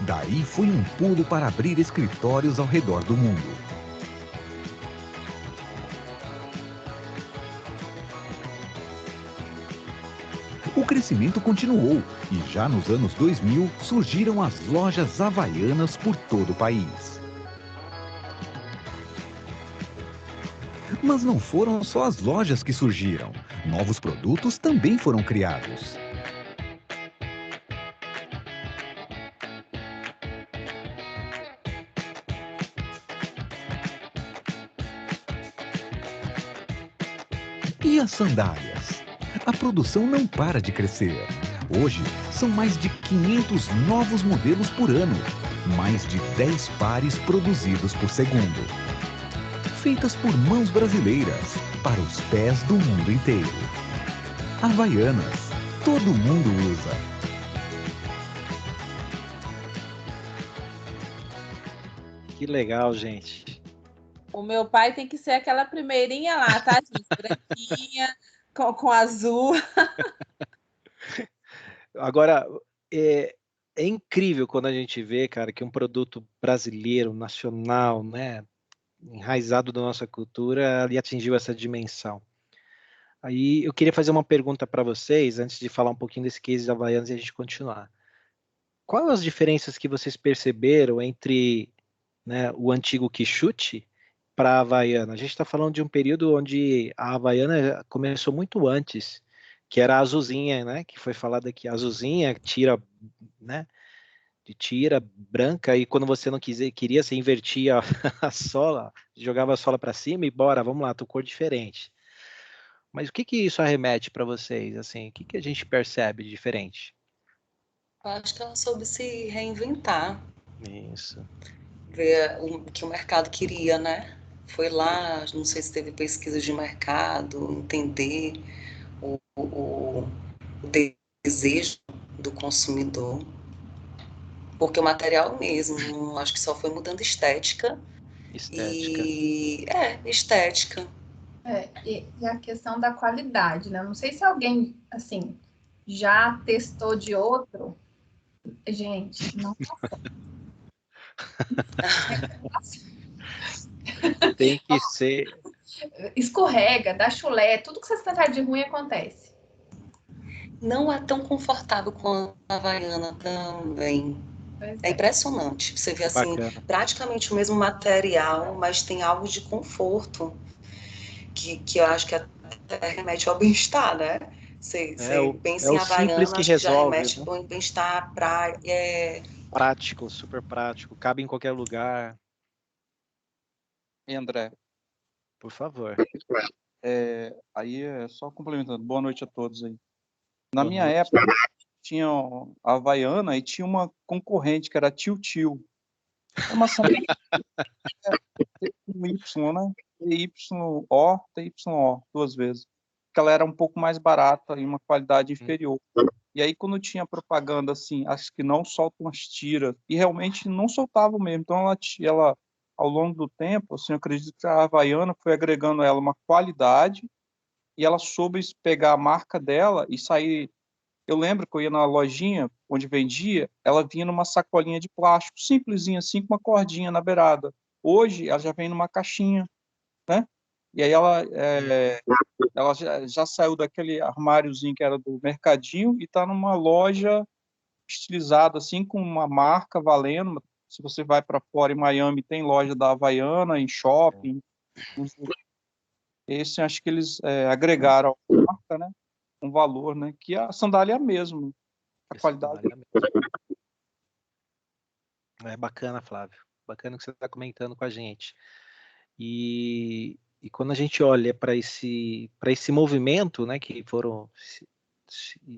Daí foi um pulo para abrir escritórios ao redor do mundo. O crescimento continuou e já nos anos 2000 surgiram as lojas Havaianas por todo o país. Mas não foram só as lojas que surgiram. Novos produtos também foram criados. E as sandálias? A produção não para de crescer. Hoje, são mais de 500 novos modelos por ano. Mais de 10 pares produzidos por segundo. Feitas por mãos brasileiras, para os pés do mundo inteiro. Havaianas, todo mundo usa. Que legal, gente. O meu pai tem que ser aquela primeirinha lá, tá, gente? Branquinha, com azul. Agora, é incrível quando a gente vê, cara, que um produto brasileiro, nacional, né, enraizado da nossa cultura, ali atingiu essa dimensão. Aí eu queria fazer uma pergunta para vocês, antes de falar um pouquinho desse case da Havaianas e a gente continuar. Quais as diferenças que vocês perceberam entre, né, o antigo quichute para a Havaiana? A gente está falando de um período onde a Havaiana começou muito antes, que era a azulzinha, né? Que foi falado aqui, a azulzinha, tira, né? De tira branca, e quando você não queria, você invertia a sola, jogava a sola para cima e bora, vamos lá, tua cor diferente. Mas o que isso arremete para vocês? Assim, o que a gente percebe de diferente? Eu acho que ela soube se reinventar. Isso. Ver o que o mercado queria, né? Foi lá, não sei se teve pesquisa de mercado, entender o desejo do consumidor. Porque o material mesmo, acho que só foi mudando estética. Estética. E a questão da qualidade, né? Não sei se alguém, assim, já testou de outro. Gente, não tem que ser. Escorrega, dá chulé, tudo que vocês tentarem de ruim acontece. Não é tão confortável quanto a Havaiana também. É impressionante. Você vê assim, praticamente o mesmo material, mas tem algo de conforto que eu acho que até remete ao bem-estar, né? Você pensa em Havaiana, simples que resolve, já remete ao bem-estar, praia. Prático, super prático, cabe em qualquer lugar. E André? Por favor. aí é só complementando. Boa noite a todos aí. Na Boa minha noite. época, tinha a Havaiana e tinha uma concorrente que era Tio Tio. É uma sandália com Y, né? TYO, TYO, 2 vezes. Porque ela era um pouco mais barata e uma qualidade inferior. E aí, quando tinha propaganda, assim, acho que não soltam as tiras, e realmente não soltavam mesmo. Então, ela ao longo do tempo, assim, eu acredito que a Havaiana foi agregando a ela uma qualidade, e ela soube pegar a marca dela e sair. Eu lembro que eu ia na lojinha onde vendia, ela vinha numa sacolinha de plástico, simplesinha assim, com uma cordinha na beirada. Hoje, ela já vem numa caixinha, né? E aí ela já saiu daquele armáriozinho que era do mercadinho e está numa loja estilizada, assim, com uma marca valendo. Se você vai para fora, em Miami, tem loja da Havaiana, em shopping. Esse, acho que eles agregaram a marca, né? Um valor, né? Que a sandália é a mesma. A qualidade É bacana, Flávio. Bacana que você está comentando com a gente. E quando a gente olha para esse movimento, né, que foram se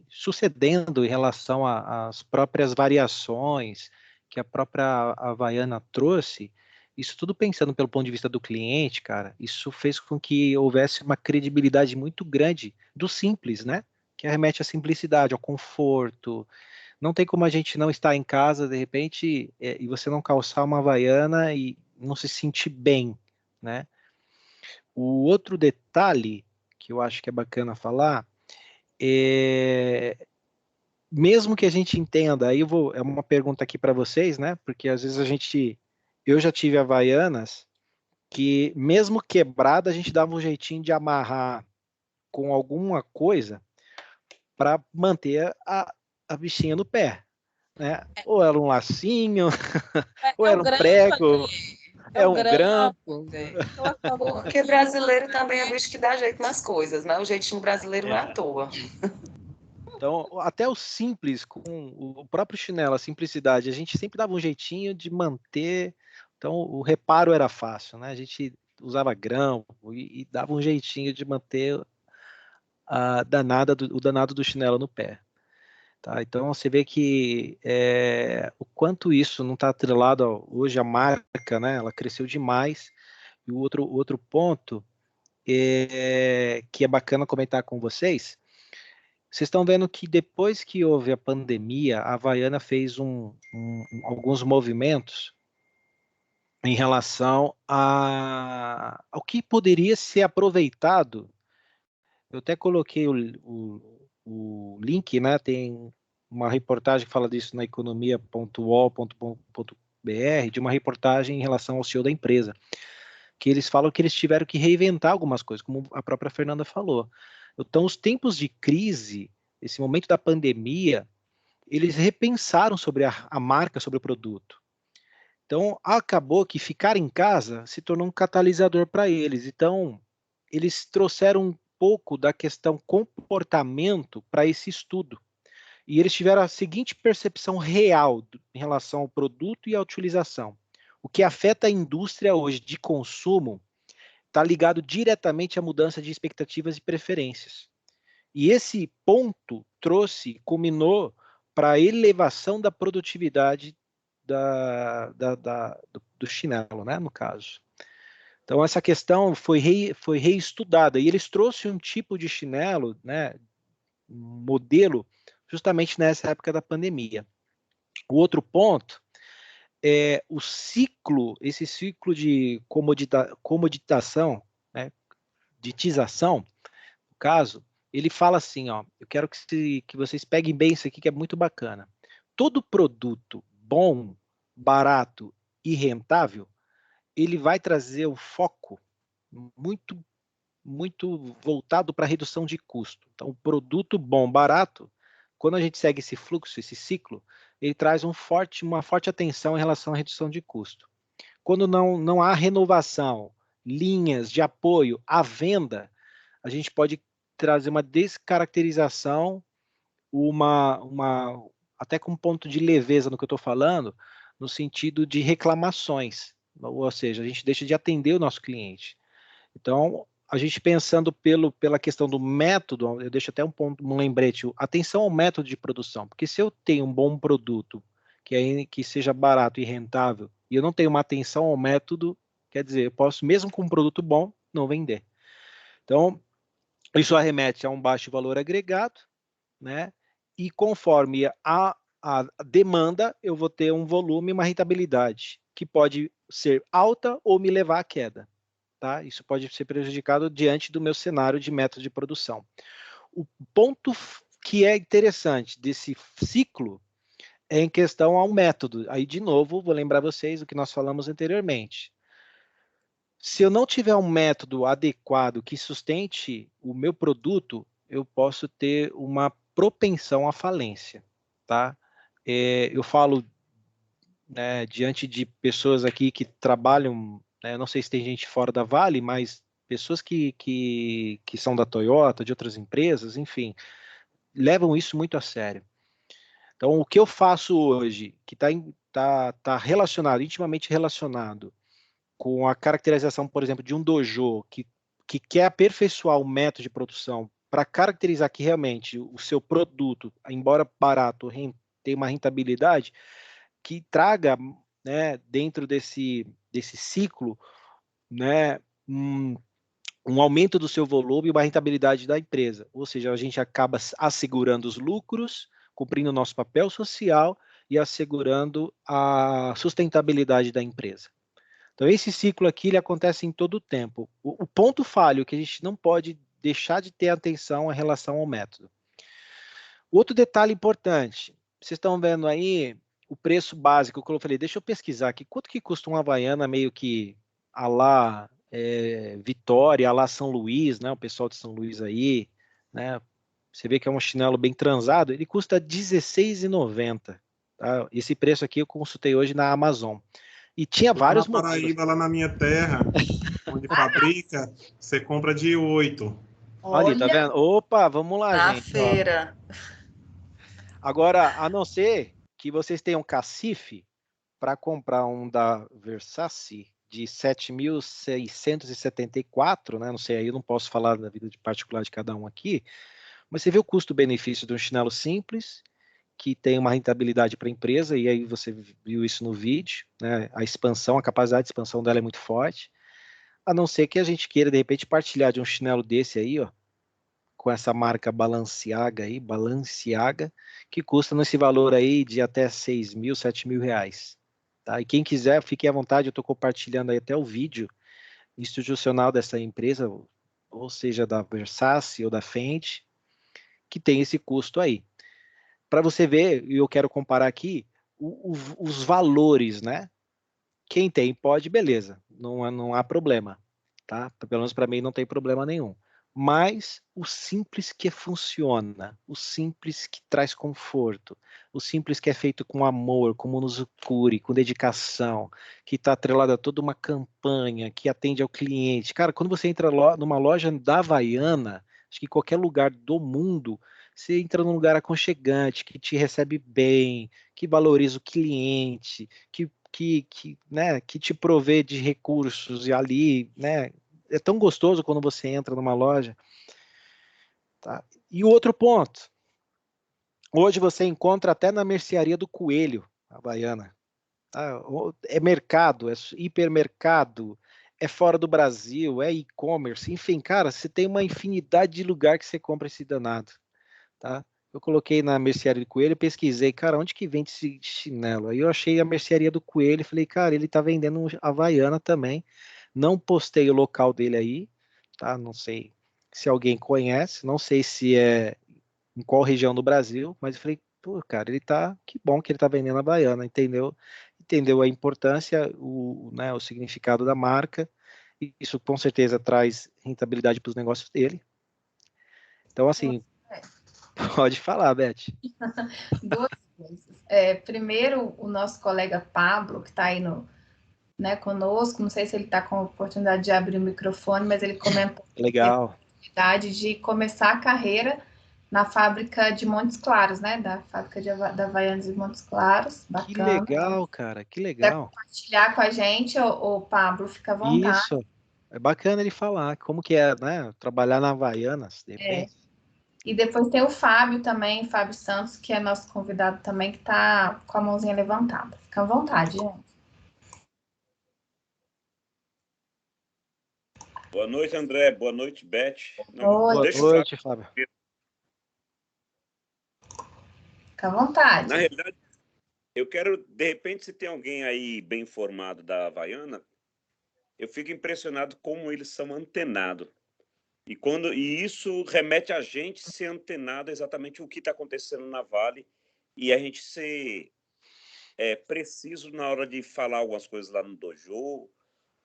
sucedendo em relação às próprias variações que a própria Havaiana trouxe, isso tudo pensando pelo ponto de vista do cliente, cara, isso fez com que houvesse uma credibilidade muito grande do simples, né? Que remete à simplicidade, ao conforto. Não tem como a gente não estar em casa, de repente, e você não calçar uma Havaiana e não se sentir bem, né? O outro detalhe que eu acho que é bacana falar mesmo que a gente entenda, aí é uma pergunta aqui para vocês, né? Porque às vezes eu já tive Havaianas que mesmo quebrada a gente dava um jeitinho de amarrar com alguma coisa para manter a bichinha no pé, né? Ou era um lacinho, ou era um prego, é um grampo. Porque brasileiro também é bicho que dá jeito nas coisas, né? O jeitinho brasileiro não é à toa. Então, até o simples, com o próprio chinelo, a simplicidade, a gente sempre dava um jeitinho de manter. Então, o reparo era fácil, né? A gente usava grampo e dava um jeitinho de manter o danado do chinelo no pé. Tá? Então, você vê que o quanto isso não está atrelado hoje a marca, né? Ela cresceu demais. E o outro ponto que é bacana comentar com vocês. Vocês estão vendo que depois que houve a pandemia, a Havaiana fez alguns movimentos em relação ao que poderia ser aproveitado. Eu até coloquei o link, né? Tem uma reportagem que fala disso na economia.uol.br, de uma reportagem em relação ao CEO da empresa, que eles falam que eles tiveram que reinventar algumas coisas, como a própria Fernanda falou. Então, os tempos de crise, esse momento da pandemia, eles repensaram sobre a marca, sobre o produto. Então, acabou que ficar em casa se tornou um catalisador para eles. Então, eles trouxeram um pouco da questão comportamento para esse estudo. E eles tiveram a seguinte percepção real em relação ao produto e à utilização. O que afeta a indústria hoje de consumo está ligado diretamente à mudança de expectativas e preferências. E esse ponto culminou para a elevação da produtividade do chinelo, né, no caso. Então, essa questão foi reestudada, e eles trouxeram um tipo de chinelo, né, um modelo, justamente nessa época da pandemia. O outro ponto é esse ciclo de comoditação, né, ditização, no caso, ele fala assim, ó, eu quero que vocês peguem bem isso aqui, que é muito bacana. Todo produto bom, barato e rentável, ele vai trazer um foco muito, muito voltado para a redução de custo. Então, o produto bom, barato, quando a gente segue esse fluxo, esse ciclo, ele traz uma forte atenção em relação à redução de custo. Quando não há renovação, linhas de apoio à venda, a gente pode trazer uma descaracterização, até com um ponto de leveza no que eu estou falando, no sentido de reclamações, ou seja, a gente deixa de atender o nosso cliente. Então, a gente pensando pela questão do método, eu deixo até um lembrete, atenção ao método de produção, porque se eu tenho um bom produto que seja barato e rentável, e eu não tenho uma atenção ao método, quer dizer, eu posso, mesmo com um produto bom, não vender. Então, isso arremete a um baixo valor agregado, né? E conforme a demanda, eu vou ter um volume e uma rentabilidade, que pode ser alta ou me levar à queda. Tá? Isso pode ser prejudicado diante do meu cenário de método de produção. O ponto que é interessante desse ciclo é em questão ao método. Aí, de novo, vou lembrar vocês o que nós falamos anteriormente. Se eu não tiver um método adequado que sustente o meu produto, eu posso ter uma propensão à falência. Tá? Eu falo, né, diante de pessoas aqui que trabalham, né, não sei se tem gente fora da Vale, mas pessoas que são da Toyota, de outras empresas, enfim, levam isso muito a sério. Então, o que eu faço hoje, que está relacionado, intimamente relacionado com a caracterização, por exemplo, de um dojo que quer aperfeiçoar o método de produção para caracterizar que realmente o seu produto, embora barato, tem uma rentabilidade, que traga, né, dentro desse ciclo, né, um aumento do seu volume e uma rentabilidade da empresa. Ou seja, a gente acaba assegurando os lucros, cumprindo o nosso papel social e assegurando a sustentabilidade da empresa. Então, esse ciclo aqui ele acontece em todo o tempo. O ponto falho que a gente não pode deixar de ter atenção em relação ao método. Outro detalhe importante, vocês estão vendo aí o preço básico, como eu falei, deixa eu pesquisar aqui, quanto que custa uma Havaiana meio que a lá Vitória, a lá São Luís, né, o pessoal de São Luís aí, né, você vê que é um chinelo bem transado, ele custa R$16,90, tá? Esse preço aqui eu consultei hoje na Amazon. E tinha vários modelos. Na Paraíba, lá na minha terra, onde fabrica, você compra de 8. Olha, tá vendo? Opa, vamos lá, na gente. feira. Ó. Agora, a não ser que vocês tenham cacife para comprar um da Versace de 7.674, né? Não sei, aí eu não posso falar da vida de particular de cada um aqui, mas você vê o custo-benefício de um chinelo simples, que tem uma rentabilidade para a empresa, e aí você viu isso no vídeo, né? A expansão, a capacidade de expansão dela é muito forte, a não ser que a gente queira, de repente, partilhar de um chinelo desse aí, ó, com essa marca Balenciaga aí, Balenciaga, que custa nesse valor aí de até 6.000, 7.000 reais. Tá? E quem quiser, fique à vontade, eu estou compartilhando aí até o vídeo institucional dessa empresa, ou seja, da Versace ou da Fendi, que tem esse custo aí. Para você ver, e eu quero comparar aqui, os valores, né? Quem tem pode, beleza, não há problema, tá? Pelo menos para mim não tem problema nenhum. Mas o simples que funciona, o simples que traz conforto, o simples que é feito com amor, com monozukuri, com dedicação, que está atrelado a toda uma campanha, que atende ao cliente. Cara, quando você entra numa loja da Havaiana, acho que em qualquer lugar do mundo, você entra num lugar aconchegante, que te recebe bem, que valoriza o cliente, né, que te provê de recursos e ali, né, é tão gostoso quando você entra numa loja. Tá? E o outro ponto, hoje você encontra até na mercearia do Coelho, Havaiana. Tá? É mercado, é hipermercado, é fora do Brasil, é e-commerce, enfim, cara, você tem uma infinidade de lugar que você compra esse danado. Tá? Eu coloquei na mercearia do Coelho, pesquisei, cara, onde que vende esse chinelo? Aí eu achei a mercearia do Coelho e falei, cara, ele tá vendendo um Havaiana também. Não postei o local dele aí, tá? Não sei se alguém conhece, não sei se é em qual região do Brasil, mas eu falei, pô, cara, que bom que ele tá vendendo Havaiana, entendeu? Entendeu a importância, né, o significado da marca, e isso com certeza traz rentabilidade para os negócios dele. Então, assim, pode falar, Beth. Duas coisas. Primeiro, o nosso colega Pablo, que está aí conosco, não sei se ele está com a oportunidade de abrir o microfone, mas ele comentou Legal. a oportunidade de começar a carreira na fábrica de Montes Claros, né? Da fábrica da Havaianas de Montes Claros. Bacana. Que legal, cara, que legal. Quer compartilhar com a gente, o Pablo, fica à vontade. Isso. É bacana ele falar como que é, né? Trabalhar na Havaianas, de repente. E depois tem o Fábio também, Fábio Santos, que é nosso convidado também, que está com a mãozinha levantada. Fica à vontade, gente. Boa noite, André. Boa noite, Beth. Boa noite, Fábio. Fica à vontade. Na realidade, eu quero, de repente, se tem alguém aí bem informado da Havaiana, eu fico impressionado como eles são antenados. E isso remete a gente ser antenado exatamente o que está acontecendo na Vale e a gente ser preciso na hora de falar algumas coisas lá no dojo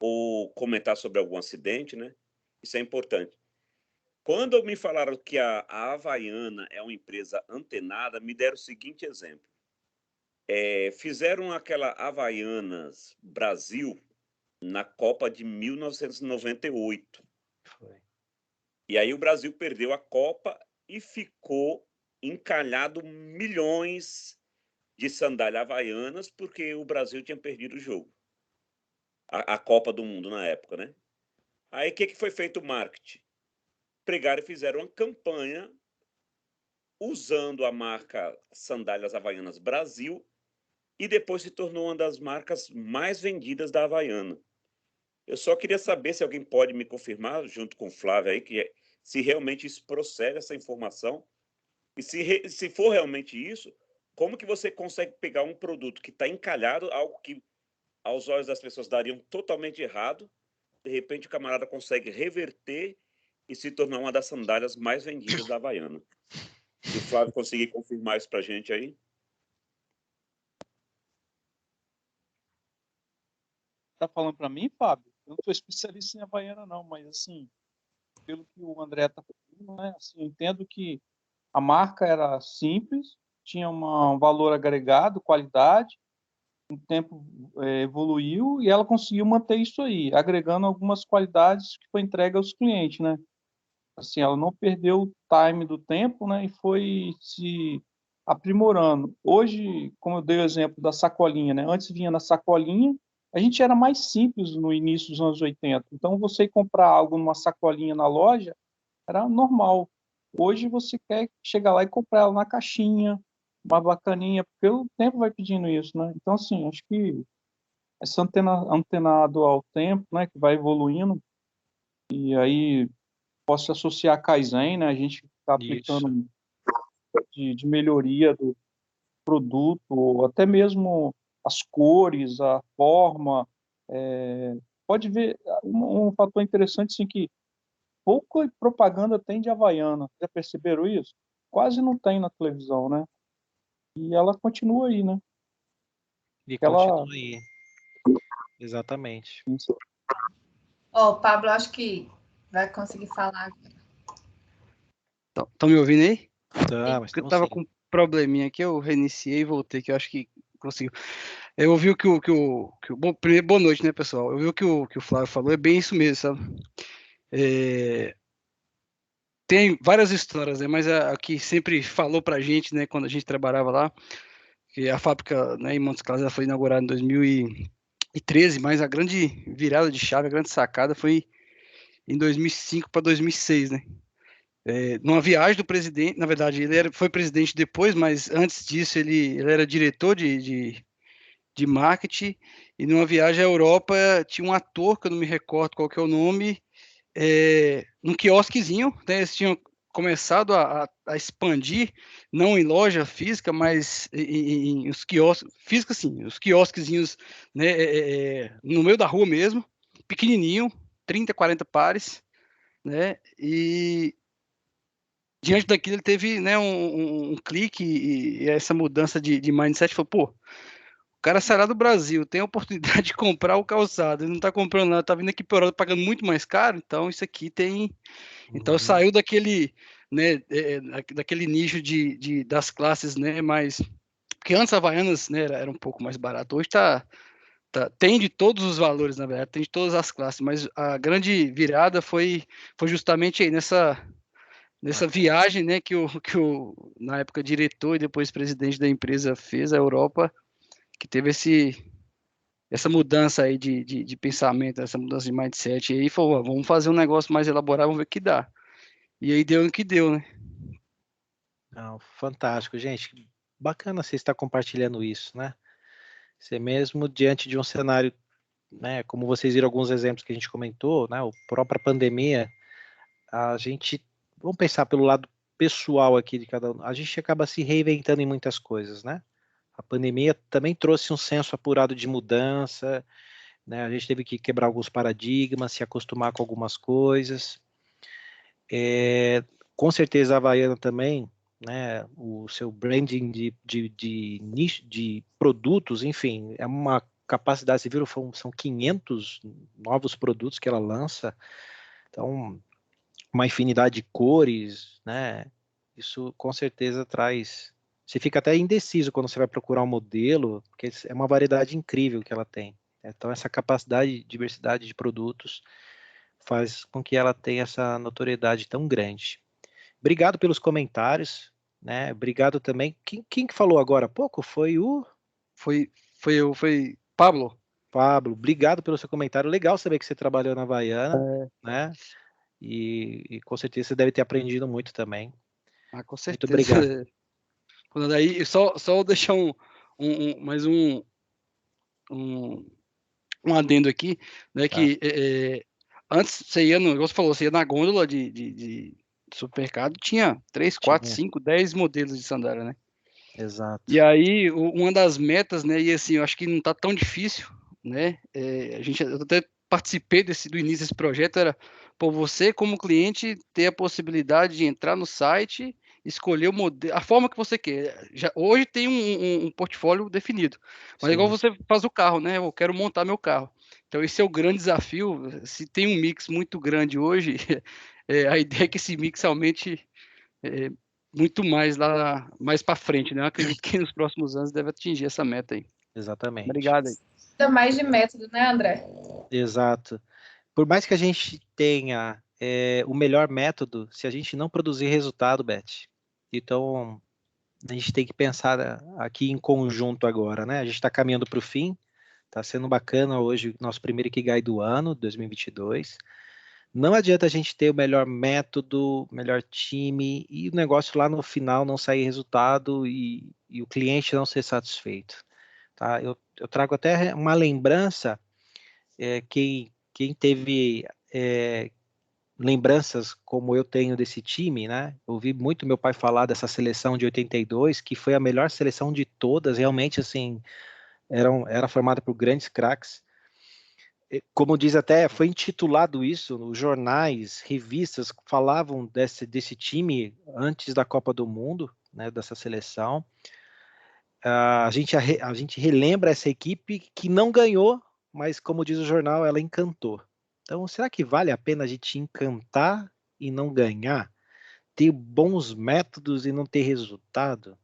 ou comentar sobre algum acidente, né? Isso é importante. Quando me falaram que a Havaiana é uma empresa antenada, me deram o seguinte exemplo. Fizeram aquela Havaianas Brasil na Copa de 1998. Foi. E aí o Brasil perdeu a Copa e ficou encalhado milhões de sandálias havaianas porque o Brasil tinha perdido o jogo. A Copa do Mundo na época, né? Aí o que foi feito o marketing? Pregaram e fizeram uma campanha usando a marca Sandálias Havaianas Brasil e depois se tornou uma das marcas mais vendidas da Havaiana. Eu só queria saber se alguém pode me confirmar, junto com o Flávio aí, se realmente isso procede, essa informação. E se for realmente isso, como que você consegue pegar um produto que está encalhado, algo que aos olhos das pessoas dariam totalmente errado, de repente o camarada consegue reverter e se tornar uma das sandálias mais vendidas da Havaiana. Se o Flávio conseguir confirmar isso para a gente aí. Tá falando para mim, Fábio? Eu não sou especialista em Havaiana, não, mas assim, pelo que o André está falando, né, assim, eu entendo que a marca era simples, tinha um valor agregado, qualidade, o tempo evoluiu e ela conseguiu manter isso aí, agregando algumas qualidades que foi entregue aos clientes, né? Assim, ela não perdeu o time do tempo, né, e foi se aprimorando. Hoje, como eu dei o exemplo da sacolinha, né, antes vinha na sacolinha, a gente era mais simples no início dos anos 80. Então, você ir comprar algo numa sacolinha na loja era normal. Hoje, você quer chegar lá e comprar ela na caixinha, uma bacaninha, porque o tempo vai pedindo isso, né? Então, assim, acho que esse antenado ao tempo, né, que vai evoluindo, e aí posso associar a Kaizen, né? A gente está aplicando de melhoria do produto, ou até mesmo as cores, a forma. Pode ver um fator interessante, assim, que pouca propaganda tem de Havaiana. Já perceberam isso? Quase não tem na televisão, né? E ela continua aí, né? E continua aí. Exatamente. Ó, o Pablo, acho que vai conseguir falar agora. Estão me ouvindo aí? Tá, mas eu tava com um probleminha aqui, eu reiniciei e voltei, que eu acho que conseguiu. Eu ouvi o que o bom, primeiro, boa noite, né, pessoal? Eu vi o que o Flávio falou, é bem isso mesmo, sabe? Tem várias histórias, né? Mas a que sempre falou pra gente, né, quando a gente trabalhava lá, que a fábrica, né, em Montes Claros foi inaugurada em 2013, mas a grande virada de chave, a grande sacada foi em 2005 para 2006, né? Numa viagem do presidente, na verdade, ele foi presidente depois, mas antes disso ele era diretor de marketing, e numa viagem à Europa tinha um ator, que eu não me recordo qual que é o nome, num quiosquezinho, né, eles tinham começado a expandir, não em loja física, mas em os quiosques, física sim, os quiosquezinhos, né, no meio da rua mesmo, pequenininho, 30, 40 pares, né, e diante daquilo ele teve, né, um clique e essa mudança de mindset, falou, pô, o cara sai lá do Brasil, tem a oportunidade de comprar o calçado, ele não tá comprando nada, tá vindo aqui por hora pagando muito mais caro, então isso aqui tem... Então saiu daquele, né, daquele nicho das classes, né, mais... Porque antes a Havaianas, né, era um pouco mais barato, hoje tem de todos os valores, na verdade, tem de todas as classes, mas a grande virada foi justamente aí nessa viagem, né, que o na época diretor e depois presidente da empresa fez a Europa, que teve essa mudança aí de pensamento, essa mudança de mindset, e aí falou, vamos fazer um negócio mais elaborado, vamos ver o que dá. E aí deu no que deu, né? Não, fantástico, gente. Bacana você estar compartilhando isso, né? Você mesmo diante de um cenário, né? Como vocês viram alguns exemplos que a gente comentou, né? A própria pandemia, a gente, vamos pensar pelo lado pessoal aqui de cada um, a gente acaba se reinventando em muitas coisas, né? A pandemia também trouxe um senso apurado de mudança, né? A gente teve que quebrar alguns paradigmas, se acostumar com algumas coisas. Com certeza a Havaiana também, né? O seu branding de nicho, de produtos, enfim, é uma capacidade, você viu, são 500 novos produtos que ela lança, então uma infinidade de cores, né? Isso com certeza traz. Você fica até indeciso quando você vai procurar um modelo, porque é uma variedade incrível que ela tem. Então, essa capacidade, diversidade de produtos faz com que ela tenha essa notoriedade tão grande. Obrigado pelos comentários, né? Obrigado também. Quem que falou agora há pouco? Foi o... Foi Pablo. Pablo, obrigado pelo seu comentário. Legal saber que você trabalhou na Havaiana, né? E com certeza você deve ter aprendido muito também. Ah, com Muito certeza. obrigado. Daí, só deixar mais um adendo aqui, né? Que antes você ia igual você falou, você ia na gôndola de supermercado, tinha 3, 4, 5, 10 modelos de sandália, né? Exato. E aí, uma das metas, né? E assim, eu acho que não tá tão difícil, né? Eu até participei do início desse projeto, era por você, como cliente, ter a possibilidade de entrar no site, escolher o modelo, a forma que você quer. Hoje tem um portfólio definido, mas igual você faz o carro, né? Eu quero montar meu carro. Então, esse é o grande desafio. Se tem um mix muito grande hoje, a ideia é que esse mix aumente muito mais para frente, né? Eu acredito que nos próximos anos deve atingir essa meta aí. Exatamente. Obrigado aí. Ainda mais de método, né, André? Exato. Por mais que a gente tenha o melhor método, se a gente não produzir resultado, Beth, então a gente tem que pensar aqui em conjunto agora, né? A gente está caminhando para o fim, está sendo bacana hoje nosso primeiro Ikigai do ano, 2022. Não adianta a gente ter o melhor método, melhor time e o negócio lá no final não sair resultado e o cliente não ser satisfeito. Tá? Eu trago até uma lembrança, quem teve lembranças como eu tenho desse time, né? Eu ouvi muito meu pai falar dessa seleção de 82, que foi a melhor seleção de todas, realmente, assim, era formada por grandes craques. Como diz até, foi intitulado isso, os jornais, revistas falavam desse time antes da Copa do Mundo, né, dessa seleção. A gente relembra essa equipe que não ganhou, mas como diz o jornal, ela encantou. Então, será que vale a pena a gente encantar e não ganhar? Ter bons métodos e não ter resultado?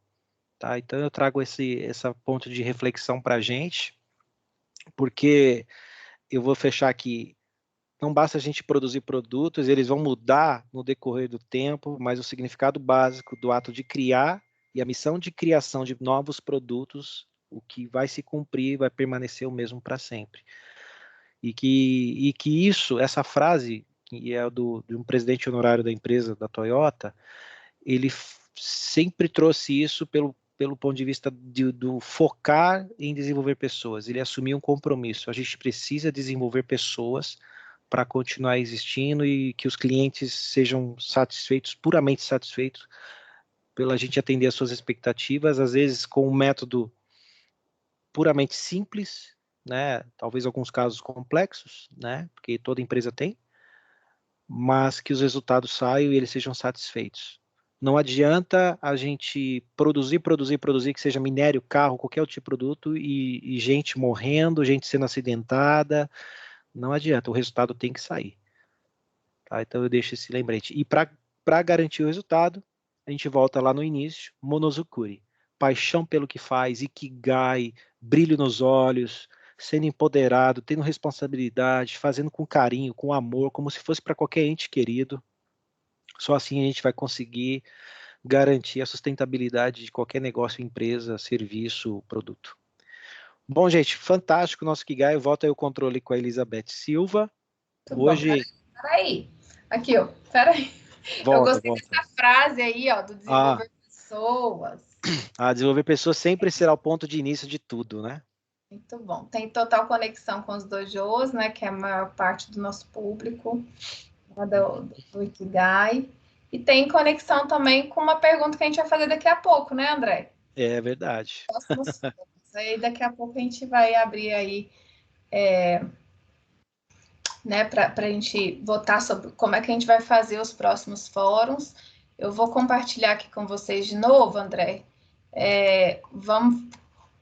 Tá? Então, eu trago essa ponto de reflexão para a gente, porque eu vou fechar aqui. Não basta a gente produzir produtos, eles vão mudar no decorrer do tempo, mas o significado básico do ato de criar e a missão de criação de novos produtos, o que vai se cumprir, vai permanecer o mesmo para sempre. E que isso, essa frase, que é de um presidente honorário da empresa, da Toyota, ele sempre trouxe isso pelo ponto de vista do focar em desenvolver pessoas. Ele assumiu um compromisso. A gente precisa desenvolver pessoas para continuar existindo e que os clientes sejam satisfeitos, puramente satisfeitos, pela gente atender às suas expectativas, às vezes com um método puramente simples, né? Talvez alguns casos complexos, né? Porque toda empresa tem, mas que os resultados saiam e eles sejam satisfeitos. Não adianta a gente produzir, que seja minério, carro, qualquer outro tipo de produto, e gente morrendo, gente sendo acidentada. Não adianta, o resultado tem que sair. Tá? Então eu deixo esse lembrete. E para garantir o resultado, a gente volta lá no início, Monozukuri. Paixão pelo que faz, Ikigai, brilho nos olhos, sendo empoderado, tendo responsabilidade, fazendo com carinho, com amor, como se fosse para qualquer ente querido. Só assim a gente vai conseguir garantir a sustentabilidade de qualquer negócio, empresa, serviço, produto. Bom, gente, fantástico o nosso Ikigai. Volta aí o controle com a Elizabeth Silva. Muito Hoje... bom. Peraí. Aqui, ó. Peraí. Eu gostei dessa frase aí, ó, do desenvolver pessoas. Desenvolver pessoas sempre será o ponto de início de tudo, né? Muito bom. Tem total conexão com os dojos, né? Que é a maior parte do nosso público, do Ikigai. E tem conexão também com uma pergunta que a gente vai fazer daqui a pouco, né, André? É verdade. Aí daqui a pouco a gente vai abrir aí, né, para a gente votar sobre como é que a gente vai fazer os próximos fóruns. Eu vou compartilhar aqui com vocês de novo, André. Vamos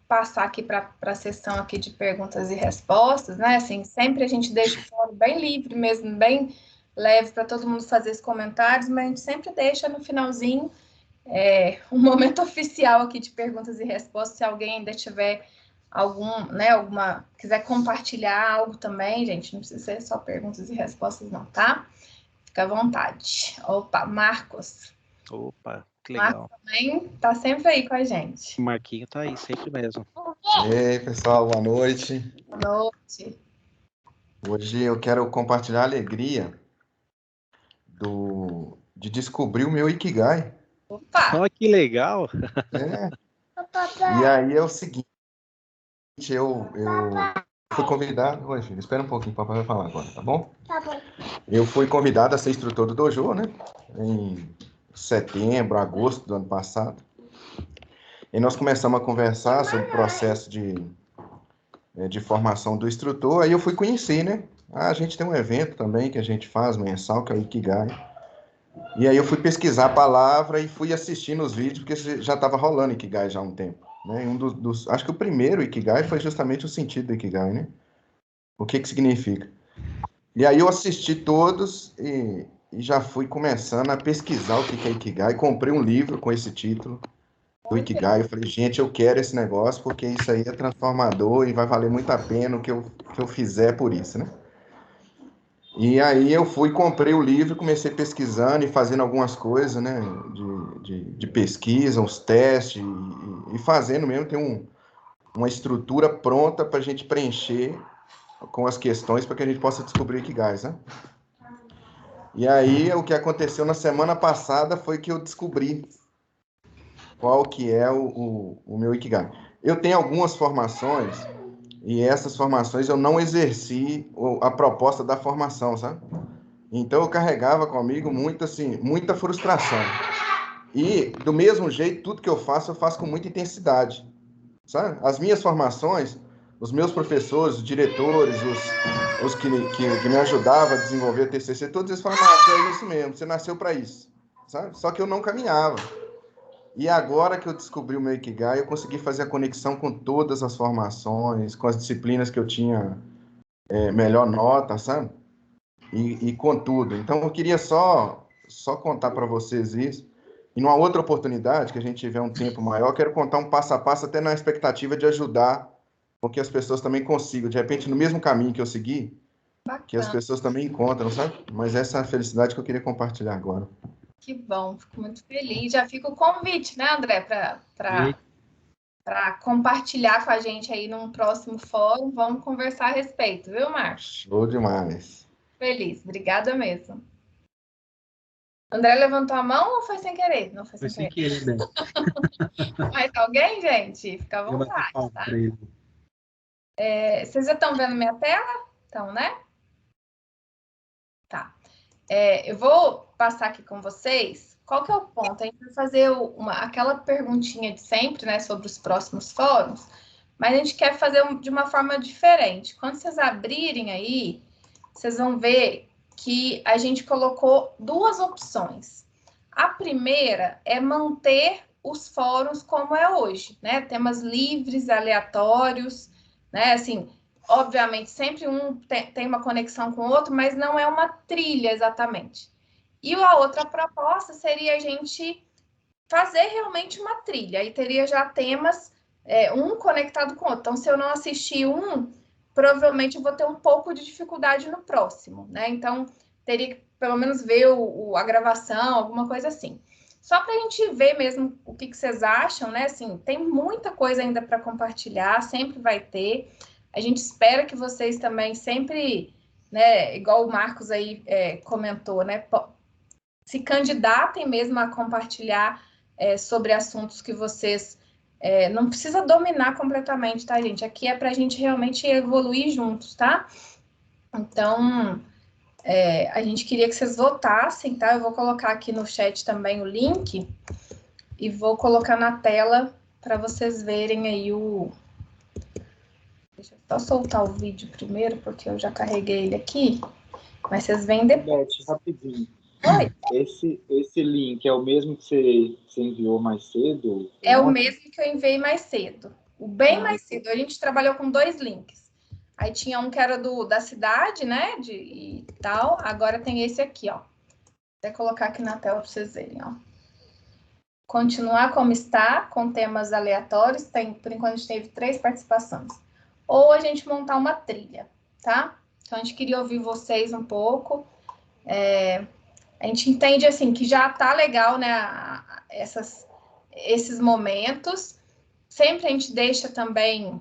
passar aqui para a sessão aqui de perguntas e respostas, né? Assim, sempre a gente deixa o fórum bem livre mesmo, bem leve para todo mundo fazer os comentários, mas a gente sempre deixa no finalzinho um momento oficial aqui de perguntas e respostas. Se alguém ainda tiver quiser compartilhar algo também, gente, não precisa ser só perguntas e respostas não, tá? Fica à vontade. Opa, Marcos. Opa, que legal. Marcos também tá sempre aí com a gente. O Marquinho tá aí, sempre mesmo. E aí, pessoal, boa noite. Boa noite. Hoje eu quero compartilhar a alegria de descobrir o meu Ikigai. Opa! Olha que legal! E aí é o seguinte, eu fui convidado... Oi, filho, espera um pouquinho, o papai vai falar agora, tá bom? Tá bom. Eu fui convidado a ser instrutor do dojo, né? Em setembro, agosto do ano passado. E nós começamos a conversar sobre o processo de formação do instrutor. Aí eu fui conhecer, né? A gente tem um evento também que a gente faz mensal, que é o Ikigai. E aí eu fui pesquisar a palavra e fui assistindo os vídeos, porque já estava rolando Ikigai já há um tempo. Né? Acho que o primeiro Ikigai foi justamente o sentido do Ikigai, né? O que significa. E aí eu assisti todos e já fui começando a pesquisar o que é Ikigai. Comprei um livro com esse título do Ikigai. Eu falei, gente, eu quero esse negócio, porque isso aí é transformador e vai valer muito a pena o que eu fizer por isso, né? E aí eu fui, comprei o livro, comecei pesquisando e fazendo algumas coisas, né, de pesquisa, uns testes, e fazendo mesmo, tem uma estrutura pronta para a gente preencher com as questões para que a gente possa descobrir o Ikigai, né? E aí o que aconteceu na semana passada foi que eu descobri qual que é o meu Ikigai. Eu tenho algumas formações... E essas formações eu não exerci a proposta da formação, sabe? Então eu carregava comigo muita frustração. E do mesmo jeito, tudo que eu faço com muita intensidade, sabe? As minhas formações, os meus professores, os diretores, os que me ajudavam a desenvolver a TCC, todos eles falaram, é isso mesmo, você nasceu para isso, sabe? Só que eu não caminhava. E agora que eu descobri o meu Ikigai, eu consegui fazer a conexão com todas as formações, com as disciplinas que eu tinha melhor nota, sabe? E com tudo. Então, eu queria só contar para vocês isso. E numa outra oportunidade, que a gente tiver um tempo maior, eu quero contar um passo a passo, até na expectativa de ajudar com que as pessoas também consigam, de repente, no mesmo caminho que eu segui, que as pessoas também encontram, sabe? Mas essa é a felicidade que eu queria compartilhar agora. Que bom, fico muito feliz. Já fica o convite, né, André, para compartilhar com a gente aí num próximo fórum. Vamos conversar a respeito, viu, Marcos? Show demais. Feliz, obrigada mesmo. André levantou a mão ou foi sem querer? Não foi sem querer, né? Mais alguém, gente? Fica à vontade, tá? Vocês já estão vendo minha tela? Então, né? Tá. Eu vou passar aqui com vocês. Qual que é o ponto? A gente vai fazer aquela perguntinha de sempre, né, sobre os próximos fóruns, mas a gente quer fazer de uma forma diferente. Quando vocês abrirem aí, vocês vão ver que a gente colocou duas opções. A primeira é manter os fóruns como é hoje, né? Temas livres, aleatórios, né? Assim, obviamente, sempre um tem uma conexão com o outro, mas não é uma trilha exatamente. E a outra proposta seria a gente fazer realmente uma trilha. Aí teria já temas, um conectado com o outro. Então, se eu não assistir provavelmente eu vou ter um pouco de dificuldade no próximo, né? Então, teria que pelo menos ver a gravação, alguma coisa assim. só para a gente ver mesmo o que vocês acham, né? Assim, tem muita coisa ainda para compartilhar, sempre vai ter. A gente espera que vocês também sempre, né, igual o Marcos aí comentou, né, se candidatem mesmo a compartilhar sobre assuntos que vocês não precisa dominar completamente, tá, gente? Aqui é para a gente realmente evoluir juntos, tá? Então, a gente queria que vocês votassem, tá? Eu vou colocar aqui no chat também o link e vou colocar na tela para vocês verem aí o... Deixa eu só soltar o vídeo primeiro, porque eu já carreguei ele aqui, mas vocês veem depois. Beth, rapidinho. Oi? Esse link é o mesmo que você enviou mais cedo? É o mesmo que eu enviei mais cedo. O bem mais cedo. A gente trabalhou com 2 links. Aí tinha um que era da cidade, né? E tal. Agora tem esse aqui, ó. Vou colocar aqui na tela para vocês verem, ó. Continuar como está, com temas aleatórios. Por enquanto a gente teve 3 participações. Ou a gente montar uma trilha, tá? Então a gente queria ouvir vocês um pouco. A gente entende, assim, que já tá legal, né? Esses momentos. Sempre a gente deixa também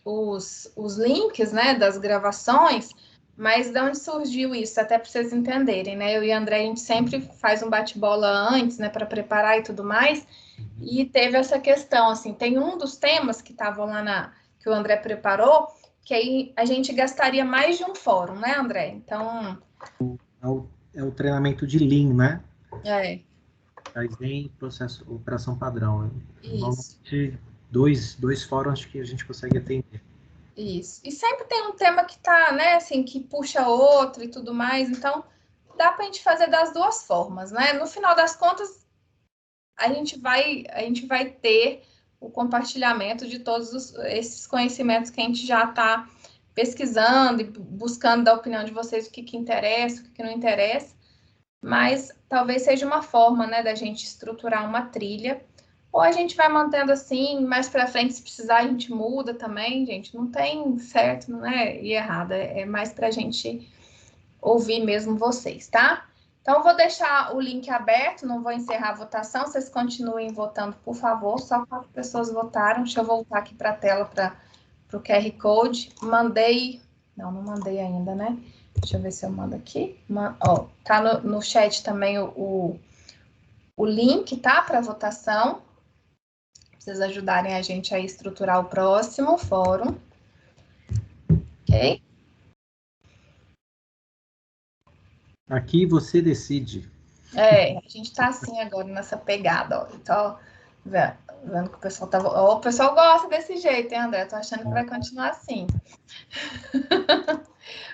os links, né, das gravações, mas de onde surgiu isso? Até para vocês entenderem, né? Eu e a André, a gente sempre faz um bate-bola antes, né, para preparar e tudo mais, e teve essa questão, assim, tem um dos temas que estavam lá que o André preparou, que aí a gente gastaria mais de um fórum, né, André? Então... É o treinamento de Lean, né? Kaizen, processo, operação padrão. Isso. Normalmente, dois fóruns que a gente consegue atender. Isso. E sempre tem um tema que tá, né, assim, que puxa outro e tudo mais, então dá para a gente fazer das 2 formas, né? No final das contas, a gente vai ter o compartilhamento de todos esses conhecimentos que a gente já está pesquisando e buscando da opinião de vocês o que interessa, o que não interessa, mas talvez seja uma forma, né, da gente estruturar uma trilha, ou a gente vai mantendo assim, mais para frente, se precisar, a gente muda também, gente, não tem certo, não é, e errado, é mais para a gente ouvir mesmo vocês, tá? Então, vou deixar o link aberto, não vou encerrar a votação, vocês continuem votando, por favor, só 4 pessoas votaram, deixa eu voltar aqui para a tela para o QR Code, mandei, não mandei ainda, né? Deixa eu ver se eu mando aqui, ó, tá no chat também o link, tá, para votação, pra vocês ajudarem a gente a estruturar o próximo fórum, ok? Aqui você decide. A gente tá assim agora, nessa pegada, ó, então, vendo que o pessoal tá... Ó, o pessoal gosta desse jeito, hein, André? Tô achando que vai continuar assim.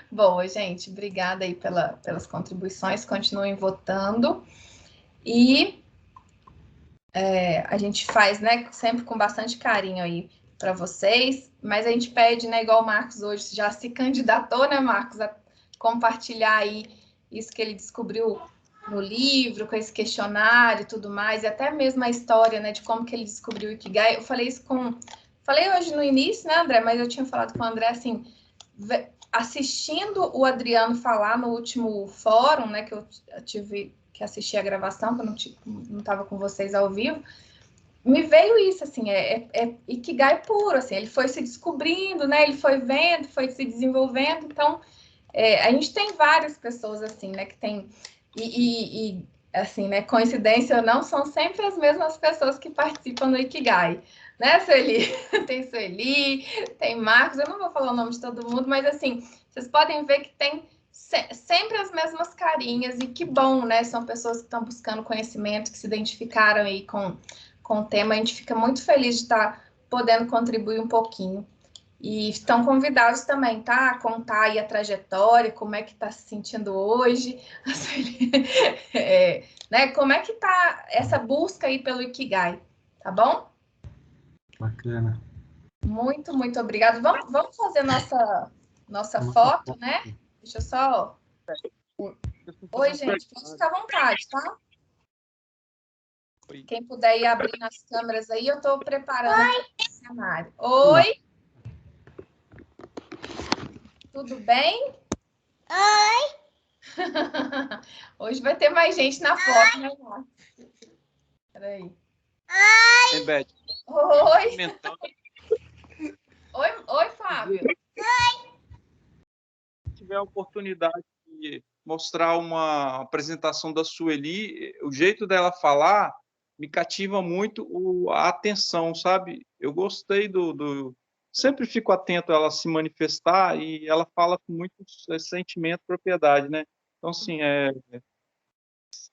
Bom, gente, obrigada aí pelas contribuições, continuem votando. E a gente faz, né, sempre com bastante carinho aí para vocês, mas a gente pede, né, igual o Marcos hoje já se candidatou, né, Marcos, a compartilhar aí isso que ele descobriu no livro, com esse questionário e tudo mais, e até mesmo a história, né, de como que ele descobriu o Ikigai. Eu falei isso falei hoje no início, né, André, mas eu tinha falado com o André, assim, assistindo o Adriano falar no último fórum, né, que eu tive que assistir a gravação, que eu não estava com vocês ao vivo, me veio isso, assim, Ikigai puro, assim, ele foi se descobrindo, né, ele foi vendo, foi se desenvolvendo, então, a gente tem várias pessoas, assim, né, que tem, assim, né, coincidência ou não, são sempre as mesmas pessoas que participam do Ikigai, né, Sueli? Tem Sueli, tem Marcos, eu não vou falar o nome de todo mundo, mas, assim, vocês podem ver que tem sempre as mesmas carinhas, e que bom, né, são pessoas que estão buscando conhecimento, que se identificaram aí com o tema, a gente fica muito feliz de estar podendo contribuir um pouquinho. E estão convidados também, tá? A contar aí a trajetória, como é que está se sentindo hoje, né? Como é que tá essa busca aí pelo Ikigai, tá bom? Bacana. Muito, muito obrigada. Vamos fazer nossa foto, né? Deixa eu só... Oi, gente, pode ficar à vontade, tá? Quem puder ir abrindo as câmeras aí, eu estou preparando o cenário. Oi! Tudo bem? Oi! Hoje vai ter mais gente na foto, né, Marcos? Peraí. Hein, Beth? Oi. Oi, Fábio. Se tiver a oportunidade de mostrar uma apresentação da Sueli, o jeito dela falar me cativa muito a atenção, sabe? Eu gostei sempre fico atento a ela se manifestar e ela fala com muito sentimento, propriedade, né? Então, assim,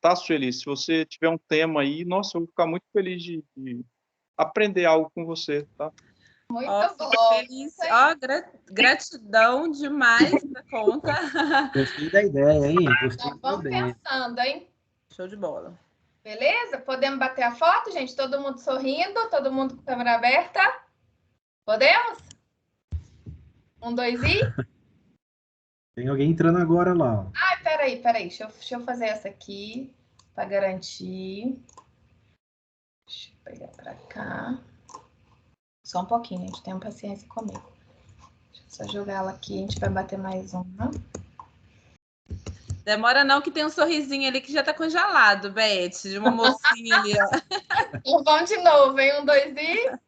tá, Sueli, se você tiver um tema aí, nossa, eu vou ficar muito feliz de aprender algo com você, tá? Muito bom. Feliz. Gratidão demais da conta. Gostei da ideia, hein? Gostei então, vamos pensando, hein? Show de bola. Beleza? Podemos bater a foto, gente? Todo mundo sorrindo, todo mundo com a câmera aberta? Podemos? 1, 2 e... Tem alguém entrando agora lá. Ó. Ah, peraí. Deixa eu fazer essa aqui para garantir. Deixa eu pegar para cá. Só um pouquinho, gente. Tenham paciência comigo. Deixa eu só jogar ela aqui. A gente vai bater mais uma. Demora não, que tem um sorrisinho ali que já tá congelado, Beth, de uma mocinha ali, ó. Então, vamos de novo, hein? 1, 2 e...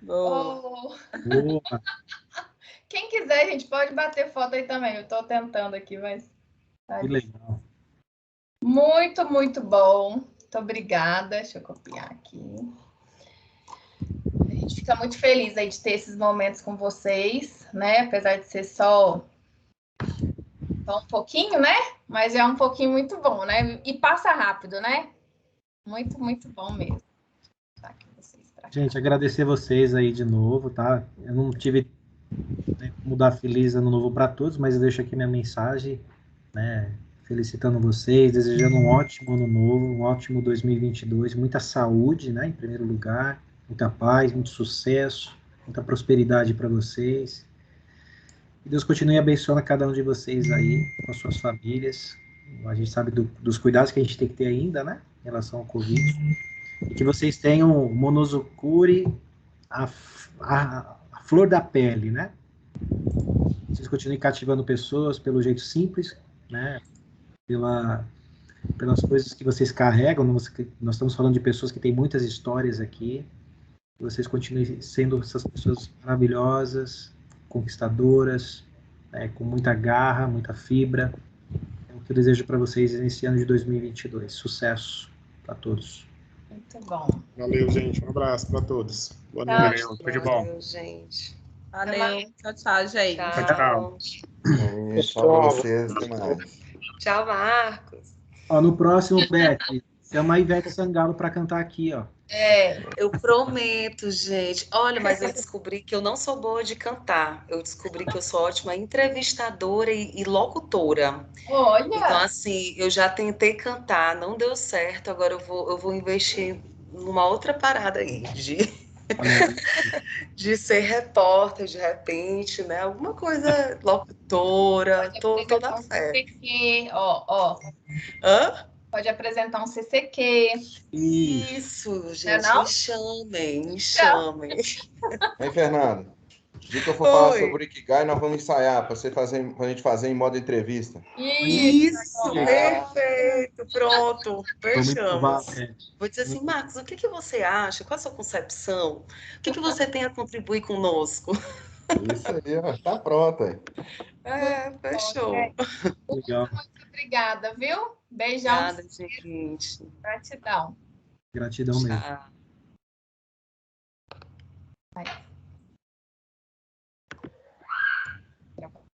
Boa. Oh. Quem quiser, gente, pode bater foto aí também. Eu tô tentando aqui, mas... Que legal. Muito, muito bom. Muito obrigada. Deixa eu copiar aqui. A gente fica muito feliz aí de ter esses momentos com vocês, né? Apesar de ser só um pouquinho, né? Mas é um pouquinho muito bom, né? E passa rápido, né? Muito, muito bom mesmo. Gente, agradecer vocês aí de novo, tá? Eu não tive como dar feliz ano novo para todos, mas eu deixo aqui minha mensagem, né? Felicitando vocês, desejando um ótimo ano novo, um ótimo 2022, muita saúde, né? Em primeiro lugar, muita paz, muito sucesso, muita prosperidade para vocês. Que Deus continue abençoando cada um de vocês aí, com as suas famílias. A gente sabe dos cuidados que a gente tem que ter ainda, né? Em relação ao Covid. E que vocês tenham o Monozukuri, a flor da pele, né? Vocês continuem cativando pessoas pelo jeito simples, né? Pelas coisas que vocês carregam. Nós estamos falando de pessoas que têm muitas histórias aqui. Que vocês continuem sendo essas pessoas maravilhosas, conquistadoras, né? Com muita garra, muita fibra. É o que eu desejo para vocês nesse ano de 2022. Sucesso para todos. Muito bom. Valeu, gente. Um abraço para todos. Boa Tchau, noite. Tudo de bom. Valeu, gente. Valeu. Tchau, gente. Tchau. Tchau pra vocês. Até mais. Tchau, Marcos. Ó, no próximo, Beth, chama a Ivete Sangalo para cantar aqui, ó. Eu prometo, gente. Olha, mas eu descobri que eu não sou boa de cantar. Eu descobri que eu sou ótima entrevistadora e locutora. Olha! Então, assim, eu já tentei cantar, não deu certo. Agora eu vou investir numa outra parada aí, de ser repórter, de repente, né? Alguma coisa locutora. Tô na fé. Ó. Hã? Pode apresentar um CCQ. Isso, gente, não? me chamem. Aí, Fernando, o dia que eu for falar sobre o Ikigai, nós vamos ensaiar para a gente fazer em modo entrevista. Isso, perfeito, pronto, fechamos. É. Vou dizer assim, Marcos, o que você acha? Qual a sua concepção? O que você tem a contribuir conosco? Isso aí, ó, tá pronto aí. Fechou. Legal. Muito obrigada, viu? Beijão. Obrigada, gente. Gratidão. Gratidão mesmo. Tchau.